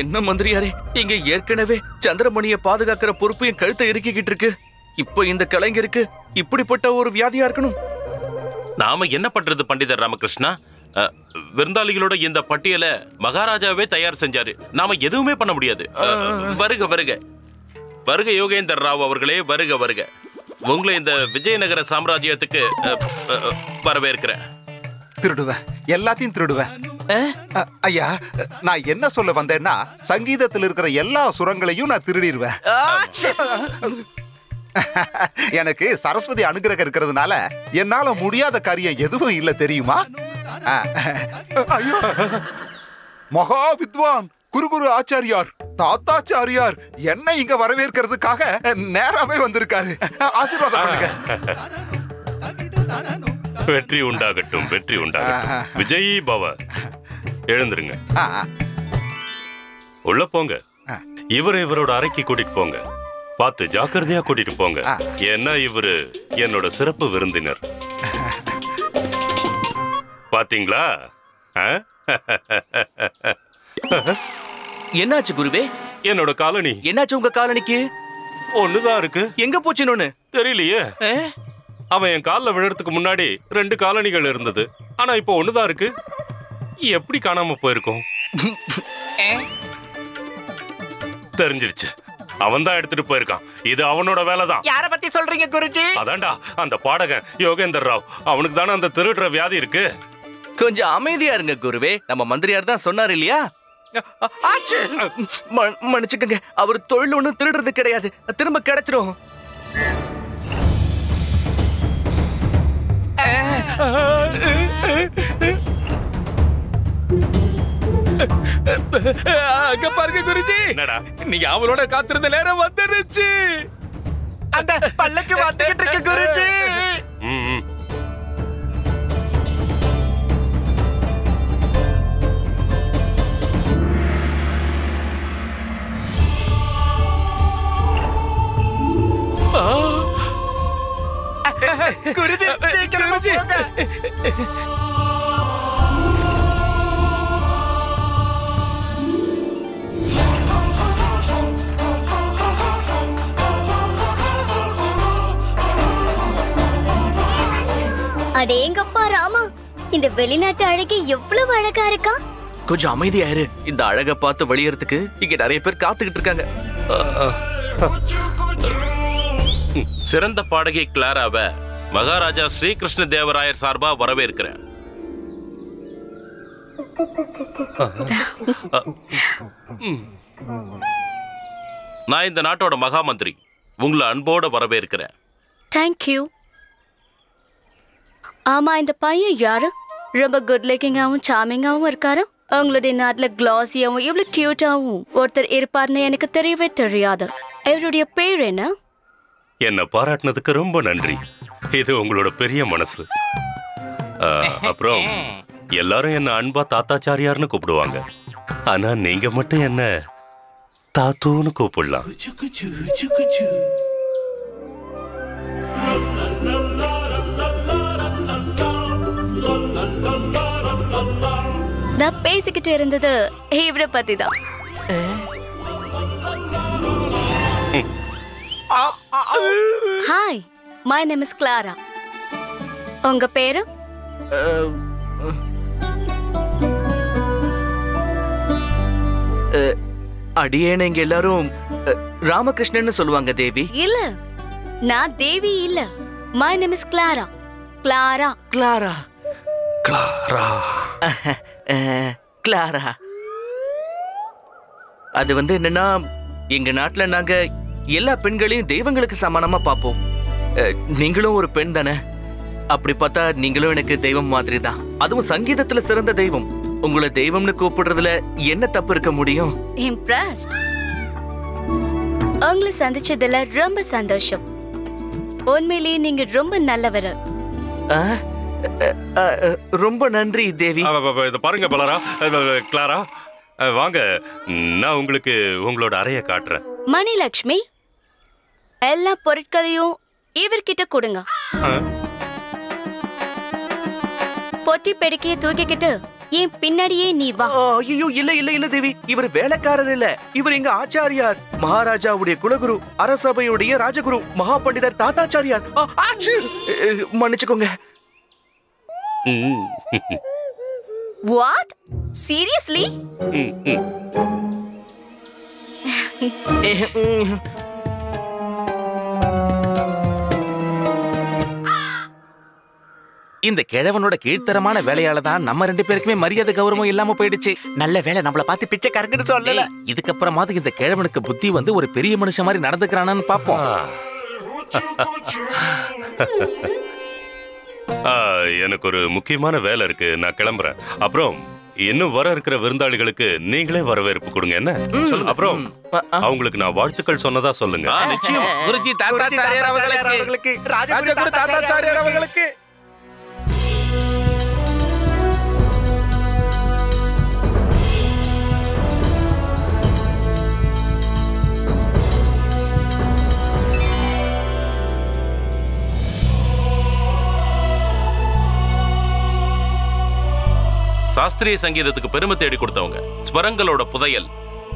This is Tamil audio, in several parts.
என்ன மந்திரியாரே, இங்க ஏற்கனவே சந்திரமணிய பாதுகாக்கிற பொறுப்பையும் கழுத்தை இறுக்கிக்கிட்டு இருக்கு. இப்ப இந்த கலைஞருக்கு இப்படிப்பட்ட ஒரு வியாதியா இருக்கணும். நாம என்ன பண்றது பண்டிதர் ராமகிருஷ்ணா? விருந்தாளிகளோட இந்த பட்டியலை மகாராஜாவே தயார் செஞ்சாரு. நாம எதுவுமே பண்ண முடியாது. வருக வருக வருக யோகேந்தர் ராவ் அவர்களே, வருக வருக. உங்களை இந்த விஜயநகர சாம்ராஜ்யத்துக்கு வரவேற்கிறேன். திருடுவேன், எல்லாத்தையும் திருடுவேன். ஐயா, நான் என்ன சொல்ல வந்தேன்னா, சங்கீதத்தில் இருக்கிற எல்லா சுரங்களையும் நான் திருடிடுவேன். எனக்கு சரஸ்வதி அனுகிரகம் இருக்கிறதுனால என்னால முடியாத காரியம் எதுவும் இல்ல, தெரியுமா? ஐயோ, மகா வித்வான் குருகுரு ஆச்சாரியார் தாத்தாச்சாரியார் என்ன இங்க வரவேற்கிறதுக்காக நேராவே வந்திருக்காரு. ஆசீர்வாதம் பண்ணுங்க. வெற்றி உண்டாகட்டும், வெற்றி உண்டாகட்டும். விஜயி பவ. எழுந்துருங்க, உள்ள போங்க. இவரோட அறைக்கு கூட்டிட்டு போங்க. பார்த்து ஜாக்கிரதையா கூட்டிட்டு போங்க. ஏன்னா இவரு என்னோட சிறப்பு விருந்தினர். பாத்தீங்களா? என்னாச்சு குருவே? என்னோட காலனி. என்னாச்சு உங்க காலனிக்கு? ஒண்ணுதான் இருக்கு. எங்க போச்சுன்னு தெரியலையே. அவன் என் காலில் விழுறதுக்கு முன்னாடி 2 காலனிகள் இருந்தது. ஆனா இப்போ ஒண்ணுதான் இருக்கு. எப்படி காணாம போயிருக்கோம்? தெரிஞ்சிருச்சு, அவன் தான் எடுத்துட்டு போயிருக்கான். இது அவனோட வேலைதான். யார பத்தி சொல்றீங்க குருஜி? அதான்டா அந்த பாடகன் யோகேந்தர் ராவ். அவனுக்கு தானே அந்த திருடுற வியாதி இருக்கு. கொஞ்சம் அமைதியா இருங்க குருவே. நம்ம மந்திரியார் தான் சொன்னார் இல்லையா? மன்னிச்சுக்கங்க, அவர் தொழில் ஒண்ணும் திருடுறது கிடையாது. திரும்ப கிடைச்சிடும். அங்க பாருங்க குருஜி, நீங்க அவளோட காத்திருந்த நேரம் வந்துருச்சு. அந்த பல்லக்கு வந்துகிட்டு இருக்கு குருஜி. குருஜி சீக்கிரம் போங்க. அடேங்கப்பா ராமா, இந்த வெளிநாட்டு அழகி எவ்வளவு அழகா இருக்கா. கொஞ்சம் அமைதியா இரு. இந்த அழகை பார்த்து வெளியேறதுக்கு இங்க நிறைய பேர் காத்துக்கிட்டு இருக்காங்க. சிறந்த பாடகி கிளாராவை மகாராஜா ஸ்ரீகிருஷ்ண தேவராயர் சார்பா வரவேற்கிறேன். நான் இந்த நாட்டோட மகா மந்திரி. உங்களை அன்போட வரவேற்கிறேன். தேங்க்யூ. ஆமா, இந்த பையன் யாரு? ரொம்ப குட் லுக்கிங்காவும் சார்மிங்காவும் இருக்காரு. உங்களுடைய நாட்டுல கிளாஸியாவும் இவ்வளவு கியூட்டாவும் ஒருத்தர் இருப்பார்னு எனக்கு தெரியவே தெரியாது. இவருடைய பேர் என்ன? என்ன பாராட்டினதுக்கு ரொம்ப நன்றி. இது உங்களோட பெரிய மனசு. அப்புறம் எல்லாரும் என்ன அன்பா தாத்தாச்சாரியார்னு கூப்பிடுவாங்க. ஆனா நீங்க மட்டும் என்ன தாத்தூன்னு கூப்பிடலாம். நான் பேசிக்கிட்டு இருந்தது இவரை பத்தி தான். Hi, my name is Clara. உங்க பேரு? அடியேன இங்க எல்லாரும் ராமகிருஷ்ணன் சொல்லுவாங்க. தேவி இல்ல, நான் தேவி இல்ல. My name is Clara. Clara. Clara. Clara. Clara. அது என்னன்னா, எங்க நாட்டுல நாங்க எல்லா பெண்களையும் தெய்வங்களுக்கு சமானமா பார்ப்போம். நீங்களும் ஒரு பெண் தானே. அப்படி பார்த்தா நீங்களும் எனக்கு தெய்வம் மாதிரி தான். அதுவும் சங்கீதத்துல சிறந்த தெய்வம். உங்களை தெய்வம்னு கூப்பிடுறதுல என்ன தப்பு இருக்க முடியும்? இம்ப்ரெஸ்ட். உங்களை சந்திச்சதுல ரொம்ப சந்தோஷம். உண்மையிலேயே நீங்க ரொம்ப நல்லவர். ரொம்ப நன்றி தேவி. இத பாருங்க பலரா, கிளாரா, வாங்க, நான் உங்களுக்கு உங்களோட அறைய காட்டுறேன். மணிலட்சுமி, எல்லா பொருட்களையும் இவர்கிட்ட கொடுங்க. பொட்டி பெடுக்கைய தூக்கிக்கிட்டு என் பின்னாடியே நீ வா. ஐயோ இல்ல இல்ல இல்ல தேவி, இவர் வேலைக்காரர் இல்ல, இவர் எங்க ஆச்சாரியார், மகாராஜாவுடைய குலகுரு, அரசபையுடைய ராஜகுரு, மகா பண்டிதர் தாத்தாச்சாரியார். மன்னிச்சுக்கோங்க. வாட்? சீரியஸ்லி? இந்த கிழவனோட கீழ்த்தரமான வேலையால தான் நம்ம 2 பேருக்குமே மரியாதை கௌரவம் இல்லாம போயிடுச்சு. நல்ல வேலை நம்மள பார்த்து பிச்சைக்காரங்கன்னு சொல்லல. இதுக்கப்புறமாவது இந்த கிழவனுக்கு புத்தி வந்து ஒரு பெரிய மனுஷன் மாதிரி நடந்துக்கிறானான்னு பாப்போம். எனக்கு ஒரு முக்கியமான வேலை இருக்கு, நான் கிளம்புறேன். அப்புறம் இன்னும் வர இருக்கிற விருந்தாளிகளுக்கு நீங்களே வரவேற்பு கொடுங்க. என்ன அப்புறம் அவங்களுக்கு நான் வாழ்த்துக்கள் சொன்னதா சொல்லுங்க. நிச்சயம். குருஜி தாத்தாச்சாரியார் அவர்களுக்கு, ராஜகுரு தாத்தாச்சாரியார் அவர்களுக்கு. சாஸ்திரிய சங்கீதத்துக்கு பெருமை தேடி கொடுத்தவங்க, ஸ்வரங்களோட புதையல்.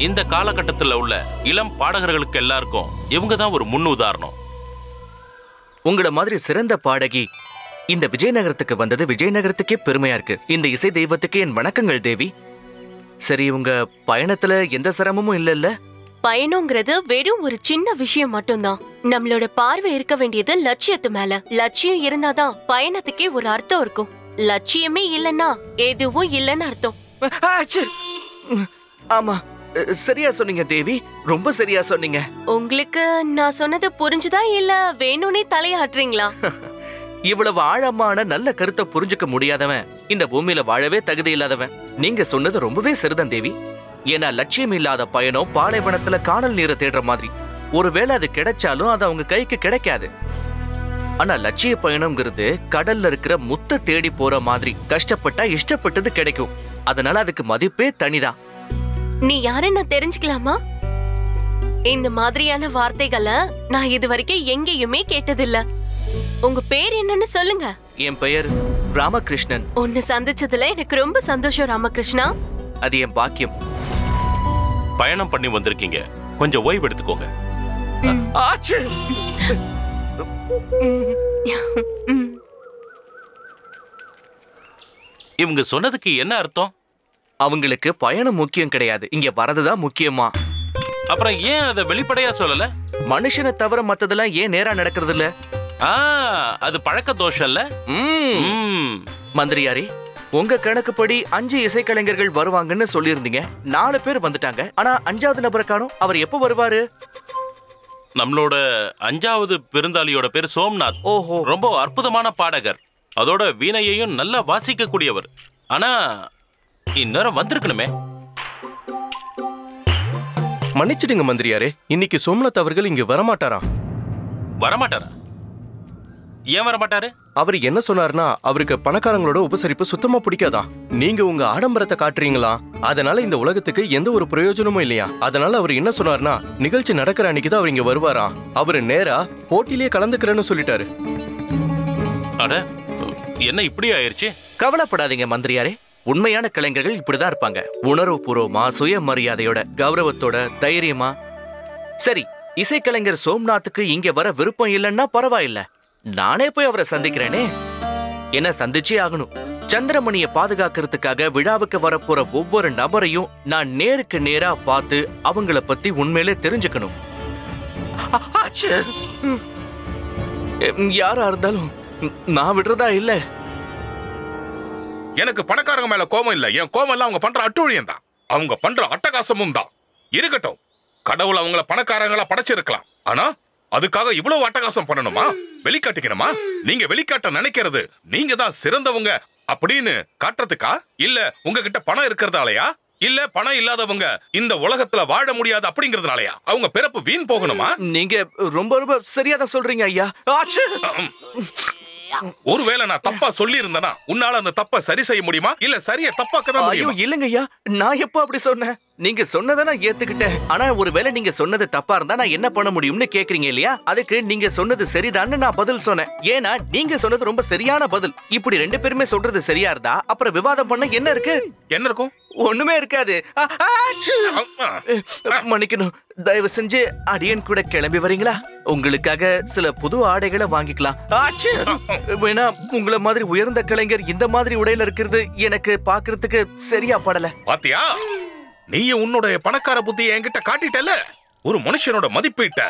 இந்த காலகட்டத்தில் உள்ள இளம் பாடகர்களுக்கு எல்லாருக்கும் இவங்க தான் ஒரு முன் உதாரணம். உங்கள மாதிரி சிறந்த பாடகி இந்த விஜயநகரத்துக்கு வந்தது விஜயநகரத்துக்கே பெருமையா இருக்கு. இந்த இசை தெய்வத்துக்கு என் வணக்கங்கள் தேவி. சரி, உங்க பயணத்துல எந்த சிரமமும் இல்ல? பயணங்கிறது வெறும் ஒரு சின்ன விஷயம் மட்டும்தான். நம்மளோட பார்வை இருக்க வேண்டியது லட்சியத்து மேல. லட்சியம் இருந்தாதான் பயணத்துக்கே ஒரு அர்த்தம் இருக்கும். லட்சியமே இல்லன்னா எதுவும் இல்லன்னு அர்த்தம். ஆமா, சரியா சொன்னீங்க தேவி, ரொம்ப சரியா சொன்னீங்க. உங்களுக்கு நான் சொன்னது புரிஞ்சுதா இல்ல வேணும்னே தலையாட்டுறீங்களா? இவ்வளவு ஆழமான நல்ல கருத்தை புரிஞ்சுக்க முடியாதவன் இந்த பூமியில வாழவே தகுதி இல்லாதவன். நீங்க சொன்னது ரொம்பவே சரிதான் தேவி. ஏன்னா லட்சியம் இல்லாத பயணம் பாலைவனத்துல காணல் நீரை தேடுற மாதிரி. ஒருவேளை அது கிடைச்சாலும் அது அவங்க கைக்கு கிடைக்காது. ஆனா லட்சிய பயணம்ங்கிறது கடல்ல இருக்கிற முத்தை தேடி போற மாதிரி. கஷ்டப்பட்டா இஷ்டப்பட்டது கிடைக்கும். அதனால அதுக்கு மதிப்பே தனிதான். நீ யாருன்னு தெரிஞ்சுக்கலாமா? இந்த மாதிரியான வார்த்தைகளை நான் இது வரைக்கும் எங்கேயுமே கேட்டதில்ல. உங்க பேர் என்னன்னு சொல்லுங்க. என் பெயர் ராமகிருஷ்ணன். உன்னை சந்திச்சதுல எனக்கு ரொம்ப சந்தோஷம் ராமகிருஷ்ணா. அது என் பாக்கியம். பயணம் பண்ணி வந்திருக்கீங்க, கொஞ்சம் ஓய்வு எடுத்துக்கோங்க. இவங்க சொன்னதுக்கு என்ன அர்த்தம்? அவங்களுக்கு பயணம் முக்கியம் கிடையாது, இங்க வரதுதான் முக்கியமா. அப்புறம் ஏன் அதை வெளிப்படையா சொல்லல? மனுஷனை தவிர மத்ததெல்லாம் ஏன் நேரா நடக்கிறது இல்ல? அது பழக்க தோஷம் இல்ல? மந்திரியாரே, உங்க கணக்குப்படி 5 இசைக்கலைஞர்கள் வருவாங்கன்னு சொல்லியிருந்தீங்க. 4 பேர் வந்துட்டாங்க. ஆனா 5வது நபரை காணோம். அவர் எப்ப வருவாரு? நம்மளோட 5வது பெருந்தாளியோட பேர் சோம்நாத். ஓஹோ, ரொம்ப அற்புதமான பாடகர். அதோட வீணையையும் நல்லா வாசிக்க கூடியவர். ஆனா இந்நேரம் வந்திருக்கணுமே. மன்னிச்சிடுங்க மந்திரியாரே, இன்னைக்கு சோம்நாத் அவர்கள் இங்க வரமாட்டாரா? வரமாட்டாரா? ஏன் வரமாட்டாரு? அவர் என்ன சொன்னார்னா, அவருக்கு பணக்காரங்களோட உபசரிப்பு சுத்தமா பிடிக்காதா. நீங்க உங்க ஆடம்பரத்தை காட்டுறீங்களா, அதனால இந்த உலகத்துக்கு எந்த ஒரு பிரயோஜனமும் இல்லையா. அதனால அவர் என்ன சொன்னார்னா, நிகழ்ச்சி நடக்கிற அன்னைக்குதான் அவர் இங்க வருவாரா. அவரு நேரா போட்டிலேயே கலந்துக்கிறேன்னு சொல்லிட்டாரு. அட, என்ன இப்படி ஆயிருச்சு? கவலைப்படாதீங்க மந்திரியாரே. உண்மையான கலைஞர்கள் இப்படிதான் இருப்பாங்க. உணர்வு பூர்வமா, சுயமரியாதையோட, கௌரவத்தோட, தைரியமா. சரி, இசைக்கலைஞர் சோம்நாத்துக்கு இங்க வர விருப்பம் இல்லைன்னா பரவாயில்ல, நானே போய் அவரை சந்திக்கிறேனே. என்ன சந்திச்சே ஆகணும். சந்திரமணியை பாதுகாக்கிறதுக்காக விழாவுக்கு வரப்போற ஒவ்வொரு நபரையும் நான் நேருக்கு நேரா பார்த்து அவங்கள பத்தி உண்மையிலே தெரிஞ்சுக்கணும். யாரா இருந்தாலும் நான் விடுறதா இல்ல. எனக்கு பணக்காரங்க மேல கோபம் இல்ல. என் கோபம் எல்லாம் அவங்க பண்ற அட்டூழியம் தான், அவங்க பண்ற அட்டகாசமும் தான். இருக்கட்டும், கடவுள் அவங்கள பணக்காரங்களா படைச்சிருக்கலாம். ஆனா அதுக்காக இவ்வளவு அட்டகாசம் பண்ணணுமா? வெளிக்காட்டிக்கணுமா? நீங்க வெளிக்காட்ட நினைக்கிறது நீங்க தான் சிறந்தவங்க அப்படின்னு காட்டுறதுக்கா? இல்ல உங்ககிட்ட பணம் இருக்கிறதாலயா? இல்ல பணம் இல்லாதவங்க இந்த உலகத்துல வாழ முடியாது அப்படிங்கறதுனாலயா? அவங்க பிறப்பு வீண் போகணுமா? நீங்க ரொம்ப ரொம்ப சரியாதான் சொல்றீங்க ஐயா. ஒருவேளை நான் தப்பா சொல்லி இருந்தேனா உன்னால அந்த தப்ப சரி செய்ய முடியுமா இல்ல சரியா தப்பாக்க தான் முடியுமா? இல்லங்க ஐயா, நான் எப்போ அப்படி சொன்னேன்? நீங்க சொன்னதை நான் ஏத்துக்கிட்டேன். ஆனா ஒருவேளை நீங்க சொன்னது தப்பா இருந்தா நான் என்ன பண்ண முடியும்னு கேக்குறீங்க இல்லையா? அதுக்கு நீங்க சொன்னது சரிதான்னு நான் பதில் சொன்னேன். ஏன்னா நீங்க சொன்னது ரொம்ப சரியான பதில். இப்படி ரெண்டு பேருமே சொல்றது சரியா இருந்தா அப்புறம் விவாதம் பண்ண என்ன இருக்கு? என்ன இருக்கும்? ஒண்ணுமே இருக்காது. மன்னிக்கணும், தயவு செஞ்சு அடியன் கூட கிளம்பி வரீங்களா? உங்களுக்காக சில புது ஆடைகளை வாங்கிக்கலாம். வேணா உங்களை மாதிரி உயர்ந்த கலைஞர் இந்த மாதிரி உடையில இருக்கிறது எனக்கு பாக்குறதுக்கு சரியா படல. பாத்தியா, நீ உன்னோட பணக்கார புத்தியை என்கிட்ட காட்டிட்டல. ஒரு மனுஷனோட மதிப்பீட்ட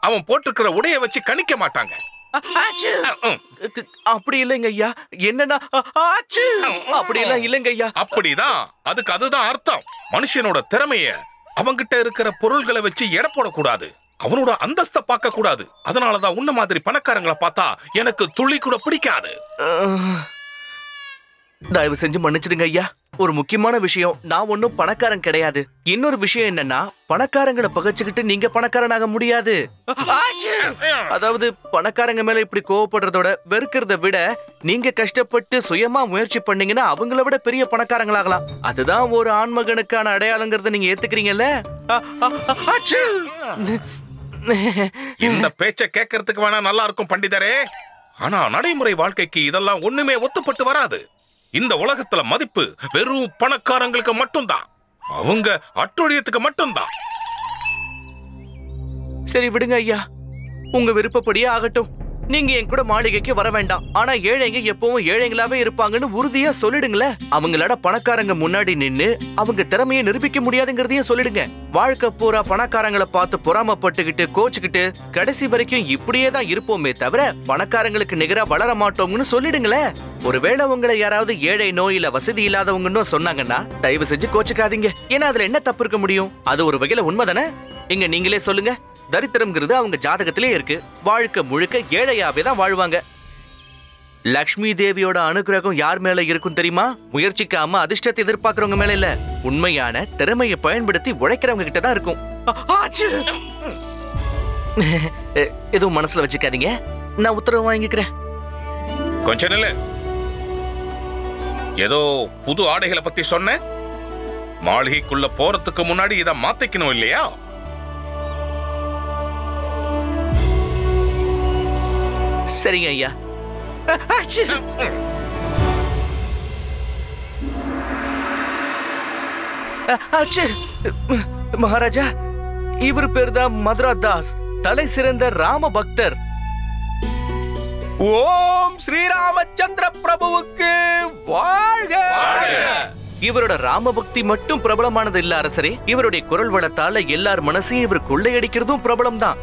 அவன் போட்டிருக்கிற உடைய வச்சு கணிக்க மாட்டாங்க. அப்படி இல்லைங்க ஐயா. என்னன்னா அப்படி எல்லாம் இல்லைங்க ஐயா. அப்படிதான், அதுதான் அர்த்தம். மனுஷனோட திறமைய அவங்கிட்ட இருக்கிற பொருள்களை வச்சு எடை போடக்கூடாது. அவனோட அந்தஸ்தை பார்க்க கூடாது. அதனாலதான் உன்ன மாதிரி பணக்காரங்களை பார்த்தா எனக்கு துளி கூட பிடிக்காது. தயவு செஞ்சு மன்னிச்சிடுங்க ஐயா. ஒரு முக்கியமான விஷயம், நான் ஒன்னும் பணக்காரன் கிடையாது. இன்னொரு விஷயம் என்னன்னா, பணக்காரங்களை பகைச்சுக்கிட்டு நீங்க பணக்காரனாக முடியாது. அதாவது பணக்காரங்க மேல இப்படி கோவப்படுறதோட வெறுக்கிறத விட நீங்க கஷ்டப்பட்டு சுயமா முயற்சி பண்ணீங்கன்னா அவங்கள விட பெரிய பணக்காரங்களாகலாம். அதுதான் ஒரு ஆண்மகனுக்கான அடையாளங்கிறத நீங்க ஏத்துக்கிறீங்கல்ல? இந்த பேச்ச கேட்கறதுக்கு வேணா நல்லா இருக்கும் பண்டிதரே. ஆனா நடைமுறை வாழ்க்கைக்கு இதெல்லாம் ஒண்ணுமே ஒத்துப்பட்டு வராது. இந்த உலகத்துல மதிப்பு வெறும் பணக்காரங்களுக்கு மட்டும்தான். அவங்க அட்டொழியத்துக்கு மட்டும்தான். சரி விடுங்க ஐயா, உங்க விருப்பப்படியே ஆகட்டும். நீங்க என் கூட மாளிகைக்கு வர வேண்டாம். ஆனா ஏழைங்க எப்பவும் ஏழைங்களாவே இருப்பாங்கன்னு உறுதியா சொல்லிடுங்களேன். அவங்களோட பணக்காரங்க முன்னாடி நின்னு அவங்க திறமையை நிரூபிக்க முடியாதுங்கிறதையும் சொல்லிடுங்க. வாழ்க்கை பூரா பணக்காரங்களை பார்த்து பொறாமப்பட்டுக்கிட்டு கோச்சுக்கிட்டு கடைசி வரைக்கும் இப்படியே தான் இருப்போமே தவிர பணக்காரங்களுக்கு நிகரா வளர மாட்டோம்னு சொல்லிடுங்களேன். ஒருவேளை உங்களை யாராவது ஏழை நோயில வசதி இல்லாதவங்கன்னு சொன்னாங்கன்னா தயவு செஞ்சு கோச்சுக்காதீங்க. ஏன்னா அதுல என்ன தப்பு இருக்க முடியும்? அது ஒரு வகையில உண்மைதானே? இங்க நீங்களே சொல்லுங்க. தரித்திரம்ங்கிறது அவங்க ஜாதகத்திலே இருக்கு. வாழ்க்கை முழுக்க ஏழையாவே தான் வாழ்வாங்க. லக்ஷ்மி தேவியோட அனுகிரகம் யார் மேல இருக்கும் தெரியுமா? முயற்சிக்காம அதிர்ஷ்டத்தை எதிர்பார்க்கறவங்க மேல இல்ல, உண்மையான திறமையை பயன்படுத்தி உழைக்கிறவங்க கிட்ட தான் இருக்கும். எதுவும் மனசுல வச்சுக்காதீங்க, நான் உத்தரவு வாங்கிக்கிறேன். கொஞ்ச நிலை. ஏதோ புது ஆடைகளை பத்தி சொன்ன. மாளிகைக்குள்ள போறதுக்கு முன்னாடி இதை மாத்திக்கணும் இல்லையா? சரிங்க ஐயா. மகாராஜா, இவர் பேர் தான் மதுரா தாஸ், தலை சிறந்த ராம பக்தர். ஓம் ஸ்ரீராமச்சந்திர பிரபுவுக்கு வாழ்க! இவரோட ராமபக்தி மட்டும் பிரபலமானது இல்ல அரசரே, இவருடைய குரல் வளத்தால எல்லார் மனசையும் இவர் கொள்ளையடிக்கிறதும் பிரபலம் தான்.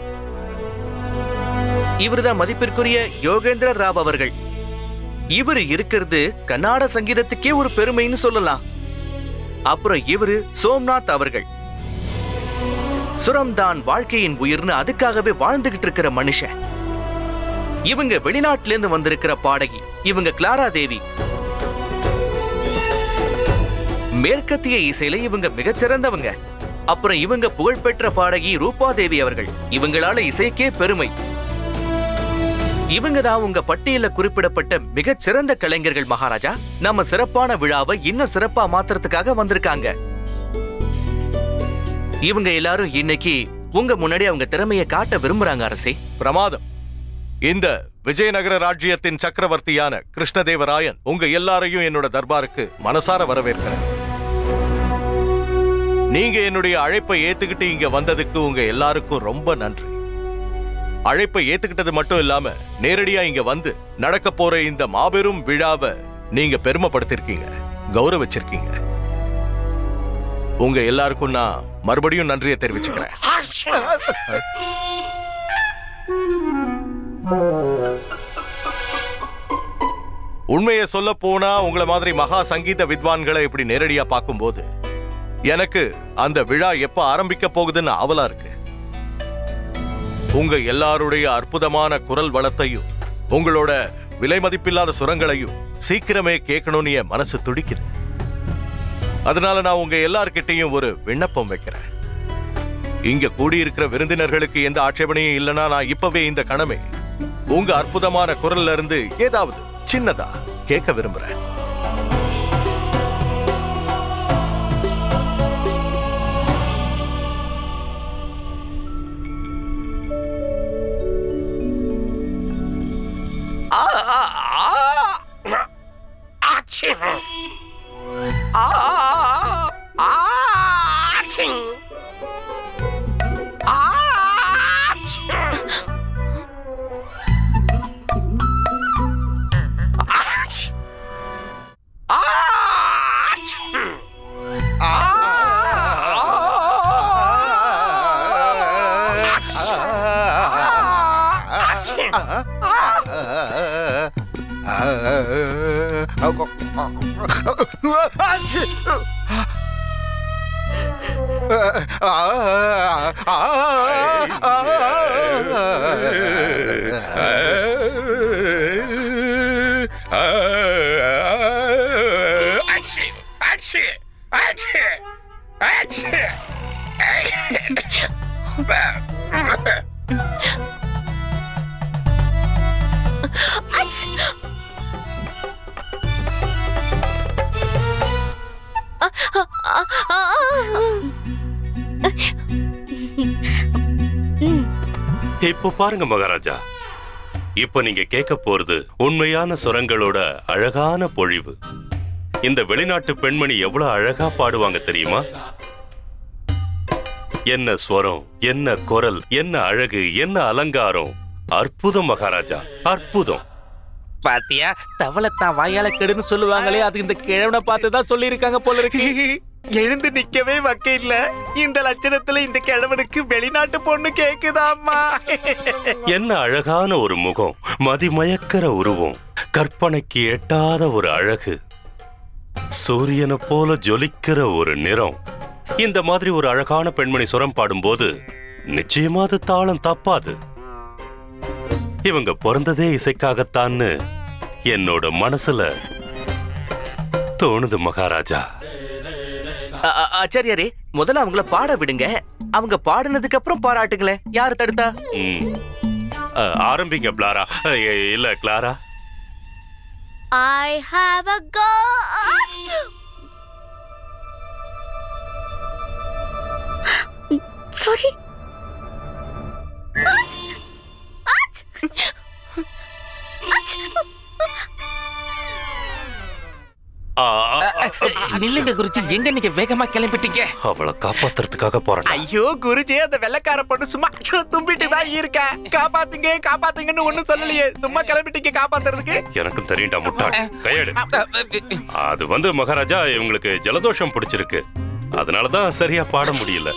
இவர்தான் மதிப்பிற்குரிய யோகேந்திர ராவ் அவர்கள். இவர் இருக்கிறது கர்நாடக சங்கீதத்துக்கே ஒரு பெருமைன்னு சொல்லலாம். அப்புறம் இவரு சோம்நாத் அவர்கள். சுரம் தான் வாழ்க்கையின் உயிர்னு அதுக்காகவே வாழ்ந்துகிட்டு இருக்கிற மனுஷன். இவங்க வெளிநாட்டுல இருந்து வந்திருக்கிற பாடகி. இவங்க கிளாரா தேவி. மேற்கத்திய இசையில இவங்க மிகச்சிறந்தவங்க. அப்புறம் இவங்க புகழ்பெற்ற பாடகி ரூபா தேவி அவர்கள். இவங்களால இசைக்கே பெருமை. இவங்க தான் உங்க பட்டியல குறிப்பிடப்பட்ட மிகச்சிறந்த கலைஞர்கள் மகாராஜா. நம்ம சிறப்பான விழாவை இன்னும் சிறப்பா மாத்துறதுக்காக வந்திருக்காங்க. இவங்க எல்லாரும் இன்னைக்கு உங்க முன்னாடி அவங்க திறமையை காட்ட விரும்புறாங்க அரசே. பிரமாதம். இந்த விஜயநகர ராஜ்யத்தின் சக்கரவர்த்தியான கிருஷ்ணதேவராயன் உங்க எல்லாரையும் என்னோட தர்பாருக்கு மனசார வரவேற்கிறேன். நீங்க என்னுடைய அழைப்பை ஏத்துக்கிட்டு இங்க வந்ததுக்கு உங்க எல்லாருக்கும் ரொம்ப நன்றி. அழைப்பை ஏத்துக்கிட்டது மட்டும் இல்லாம நேரடியா இங்க வந்து நடக்க போற இந்த மாபெரும் விழாவை நீங்க பெருமைப்படுத்திருக்கீங்க, கௌரவிச்சிருக்கீங்க. உங்க எல்லாருக்கும் நான் மறுபடியும் நன்றியை தெரிவிச்சுக்கிறேன். உண்மையை சொல்ல போனா உங்களை மாதிரி மகா சங்கீத வித்வான்களை இப்படி நேரடியா பார்க்கும்போது எனக்கு அந்த விழா எப்ப ஆரம்பிக்க போகுதுன்னு ஆவலா இருக்கு. உங்க எல்லாருடைய அற்புதமான குரல் வளத்தையும் உங்களோட விலை மதிப்பில்லாத சுரங்களையும் சீக்கிரமே கேட்கணும்னு என் மனசு துடிக்குது. அதனால நான் உங்க எல்லார்கிட்டையும் ஒரு விண்ணப்பம் வைக்கிறேன். இங்க கூடியிருக்கிற விருந்தினர்களுக்கு எந்த ஆட்சேபனையும் இல்லைன்னா நான் இப்பவே இந்த கணமே உங்க அற்புதமான குரல்ல இருந்து ஏதாவது சின்னதா கேட்க விரும்புறேன். இப்போ பாருங்க மகாராஜா, இப்ப நீங்க கேட்க போறது உண்மையான சுரங்களோட அழகான பொழிவு. இந்த வெளிநாட்டு பெண்மணி எவ்வளவு அழகா பாடுவாங்க தெரியுமா? என்ன ஸ்வரம், என்ன குரல், என்ன அழகு, என்ன அலங்காரம்! அற்புதம் மகாராஜா, அற்புதம். பாத்தியா, தவளைத்தான் வாயால கெடுன்னு சொல்லுவாங்களே, அது இந்த கிழவனை பார்த்துதான் சொல்லி இருக்காங்க போல இருக்கு. எழுந்து நிக்கவே வக்க இல்ல. இந்த லட்சணத்துல இந்த கிழவனுக்கு வெளிநாட்டு பொண்ணு கேக்குதாம்மா. என்ன அழகான ஒரு முகம், மதிமயக்கிற உருவம், கற்பனைக்கு எட்டாத ஒரு அழகு, சூரியனை போல ஜொலிக்கிற ஒரு நிறம். இந்த மாதிரி ஒரு அழகான பெண்மணி சுரம் பாடும்போது நிச்சயமா அது தாளம் தப்பாது. இவங்க பிறந்ததே இசைக்காகத்தான்னு என்னோட மனசுல தோணுது மகாராஜா. ஆச்சாரியாரே, முதல்ல அவங்கள பாட விடுங்க. அவங்க பாடினதுக்கு அப்புறம் பாராட்டுங்களேன். யாரு தடுத்தா? ஆரம்பிங்க பிளாரா. இல்ல Clara. I have a gosh. Sorry. நில்லுங்க குருஜி, எங்க நீங்க வேகமா கிளம்பிட்டீங்க? அவளை காப்பாத்துறதுக்காக போறேன். ஐயோ குருஜி, அந்த வெள்ளக்கார பொண்ணு சும்மா தும்பிட்டு தான் இருக்கா. காப்பாத்துங்க காப்பாத்துங்கன்னு ஒண்ணும் சொல்லலையே, சும்மா கிளம்பிட்டீங்க காப்பாத்துறதுக்கு. எனக்கும் தெரியும்டா முட்டாள். கையெடு. அது மகாராஜா, இவங்களுக்கு ஜலதோஷம் பிடிச்சிருக்கு, அதனாலதான் சரியா பாட முடியல.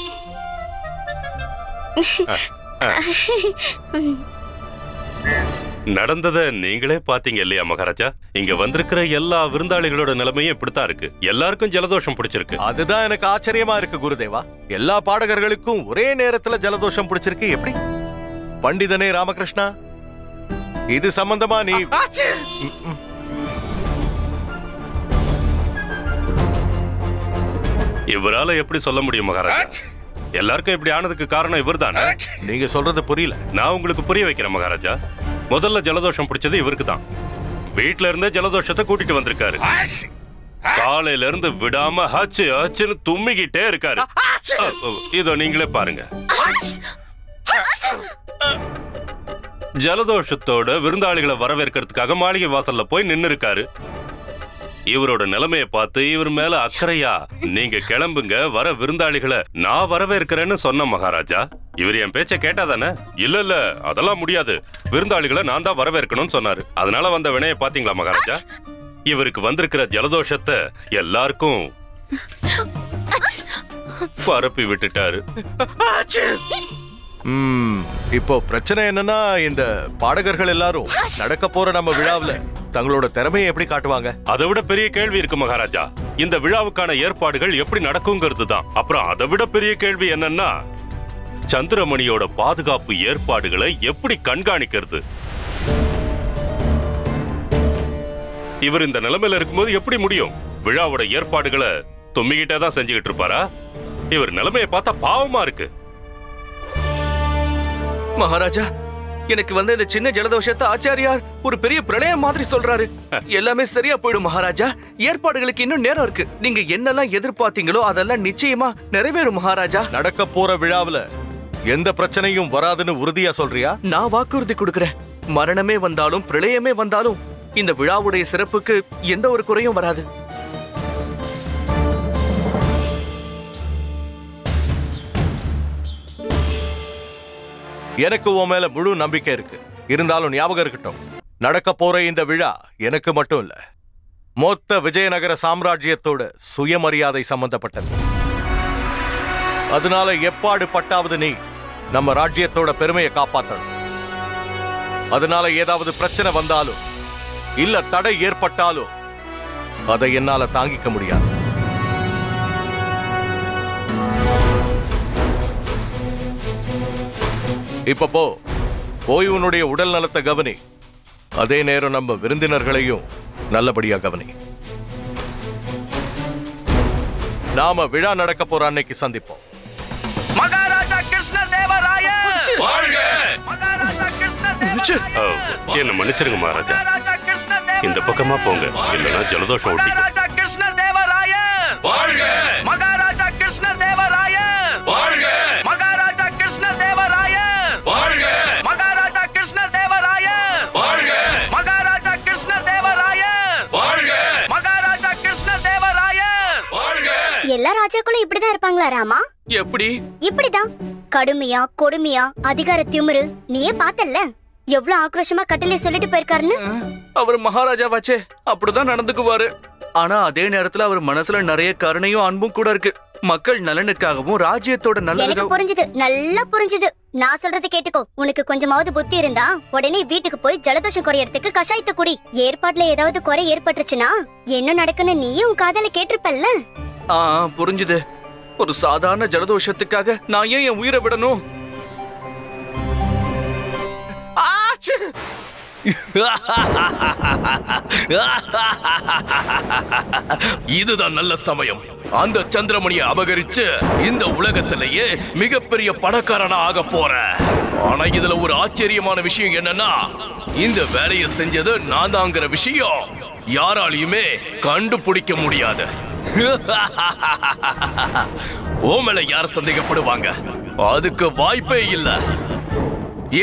நடந்தத நீங்களே பாத்தீங்க இல்லையா மகாராஜா? இங்க வந்திருக்கிற எல்லா விருந்தாளிகளோட நிலைமையும் இப்படித்தான் இருக்கு. எல்லாருக்கும் ஜலதோஷம் பிடிச்சிருக்கு. அதுதான் எனக்கு ஆச்சரியமா இருக்கு குருதேவா. எல்லா பாடகர்களுக்கும் ஒரே நேரத்துல ஜலதோஷம் பிடிச்சிருக்கு எப்படி? பண்டிதனே ராமகிருஷ்ணா, இது சம்பந்தமா நீ இவரால எப்படி சொல்ல முடியும் மகாராஜா? எல்லாருக்கும் இப்படி ஆனதுக்கு காரணம் இவர் தானே. நீங்க சொல்றது புரியல. நான் உங்களுக்கு புரிய வைக்கிறேன் மகாராஜா. முதல்ல ஜலதோஷம் பிடிச்சது இவருக்கு தான். வீட்டுல இருந்தே ஜலதோஷத்தை கூட்டிட்டு வந்திருக்காரு. காலையில இருந்து விடாம ஹச்சு ஹச்சுன்னு தும்மிக்கிட்டே இருக்காரு. இதோ நீங்களே பாருங்க. ஜலதோஷத்தோட விருந்தாளிகளை வரவேற்கிறதுக்காக மாளிகை வாசல்ல போய் நின்னு இருக்காரு. இவரோட நிலைமையை பார்த்து இவர் மேல அக்கறையா, நீங்க கிளம்புங்க, வர விருந்தாளிகளை நான் வரவேற்கிறேன்னு சொன்ன மகாராஜா. இவர் என் பேச்ச கேட்டாதானே? இல்ல இல்ல, அதெல்லாம் முடியாது, விருந்தாளிகளை நான் தான் வரவேற்கணும்னு சொன்னாரு. அதனால வந்த வினையை பாத்தீங்களா மகாராஜா? இவருக்கு வந்திருக்கிற ஜலதோஷத்தை எல்லாருக்கும் பரப்பி விட்டுட்டாரு. இப்போ பிரச்சனை என்னன்னா, இந்த பாடகர்கள் எல்லாரும் நடக்க போற நம்ம விழாவுல தங்களோட திறமையை எப்படி காட்டுவாங்க? அதை விட பெரிய கேள்வி இருக்கு மகாராஜா. இந்த விழாவுக்கான ஏற்பாடுகள் எப்படி நடக்குங்கிறது தான். அப்புறம் அதை விட பெரிய கேள்வி என்னன்னா, சந்திரமணியோட பாதுகாப்பு ஏற்பாடுகளை எப்படி கண்காணிக்கிறது? இவர் இந்த நிலைமையில இருக்கும்போது எப்படி முடியும்? விழாவோட ஏற்பாடுகளை தும்மிக்கிட்டே தான் செஞ்சுக்கிட்டு இருப்பாரா? இவர் நிலைமையை பார்த்தா பாவமா இருக்கு. மகாராஜா, எனக்கு வந்து இந்த சின்ன ஜலதோஷத்தை ஆச்சாரியார் ஒரு பெரிய பிரளயம் மாதிரி சொல்றாரு. எல்லாமே சரியா போயிடும் மகாராஜா. ஏற்பாடுகளுக்கு இன்னும் நேரம் இருக்கு. நீங்க என்னெல்லாம் எதிர்பார்த்தீங்களோ அதெல்லாம் நிச்சயமா நிறைவேறும் மகாராஜா. நடக்க போற விழாவுல எந்த பிரச்சனையும் வராதுன்னு உறுதியா சொல்றியா? நான் வாக்குறுதி கொடுக்கிறேன். மரணமே வந்தாலும் பிரளயமே வந்தாலும் இந்த விழாவுடைய சிறப்புக்கு எந்த ஒரு குறையும் வராது. எனக்கு உன் மேல முழு நம்பிக்கை இருக்கு. இருந்தாலும் ஞாபகம் இருக்கட்டும், நடக்க போற இந்த விழா எனக்கு மட்டும் இல்ல, மொத்த விஜயநகர சாம்ராஜ்யத்தோட சுயமரியாதை சம்பந்தப்பட்டது. அதனால எப்பாடு பட்டாவது நீ நம்ம ராஜ்யத்தோட பெருமையை காப்பாத்தணும். அதனால ஏதாவது பிரச்சனை வந்தாலும் இல்ல தடை ஏற்பட்டாலும் அதை என்னால தாங்கிக்க முடியாது. இப்ப போய் உன்னுடைய உடல் நலத்தை கவனி. அதே நேரம் நம்ம விருந்தினர்களையும் நல்லபடியா கவனி. நாம விழா நடக்க போற அன்னைக்கு சந்திப்போம். மகாராஜா கிருஷ்ணதேவராயர் வாழ்க! மகாராஜா கிருஷ்ணதேவராயர் என்ன மன்னிச்சிருங்க மகாராஜா. இந்த பக்கமா போங்க, இல்லைன்னா ஜலதோஷம் ஒட்டிக்கும். மகாராஜா கிருஷ்ணதேவராயர் வாழ்க! மகாராஜா கிருஷ்ணதேவராயர் வாழ்க! மகாராஜா கிருஷ்ணதேவராயர் வாழ்க! மகாராஜா கிருஷ்ணதேவராயர் வாழ்க! மகாராஜா கிருஷ்ணதேவராயர் வாழ்க! மகாராஜா கிருஷ்ணதேவராயர் வாழ்க! எல்லா ராஜாக்களும் இப்படிதான் இருப்பாங்களா ராமா? எப்படி? இப்படிதான் கடுமையா கொடுமையா அதிகார திமிரு. நீயே பார்த்தல்ல எவ்வளவு ஆக்ரோஷமா கட்டளை சொல்லிட்டு போயிருக்காருன்னு. அவர் மகாராஜாவாச்சே, அப்படிதான் நடந்துக்குவாரு. ஆனா அதே நேரத்துல அவர் மனசுல நிறைய கருணையும் அன்பும் கூட இருக்கு. மக்கள் நலனுக்காகவும் ராஜ்யத்தோட எனக்கு நல்லது. புரிஞ்சுது, நல்லா புரிஞ்சுது. நான் சொல்றது கேட்டுக்கோ. உனக்கு கொஞ்சமாவது புத்தி இருந்தா உடனே வீட்டுக்கு போய் ஜலதோஷம் குறையறதுக்கு கஷாயத்தை குடி. ஏற்பாடுல ஏதாவது குறை ஏற்பட்டுச்சுன்னா என்ன நடக்குன்னு நீயும் உன் காதல கேட்டிருப்பல்ல. புரிஞ்சுது. ஒரு சாதாரண ஜலதோஷத்துக்காக நான் ஏன் என் உயிரை விடணும்? இதுதான் நல்ல சமயம். அந்த சந்திரமணியை அபகரிச்சு இந்த உலகத்திலேயே மிகப்பெரிய பணக்காரனா ஆக போற. ஆனா இதுல ஒரு ஆச்சரியமான விஷயம் என்னன்னா, இந்த வேலையை செஞ்சது நான் தாங்கிற விஷயம் யாராலையுமே கண்டுபிடிக்க முடியாது. ஓமேல யார் சந்தேகப்படுவாங்க? அதுக்கு வாய்ப்பே இல்ல.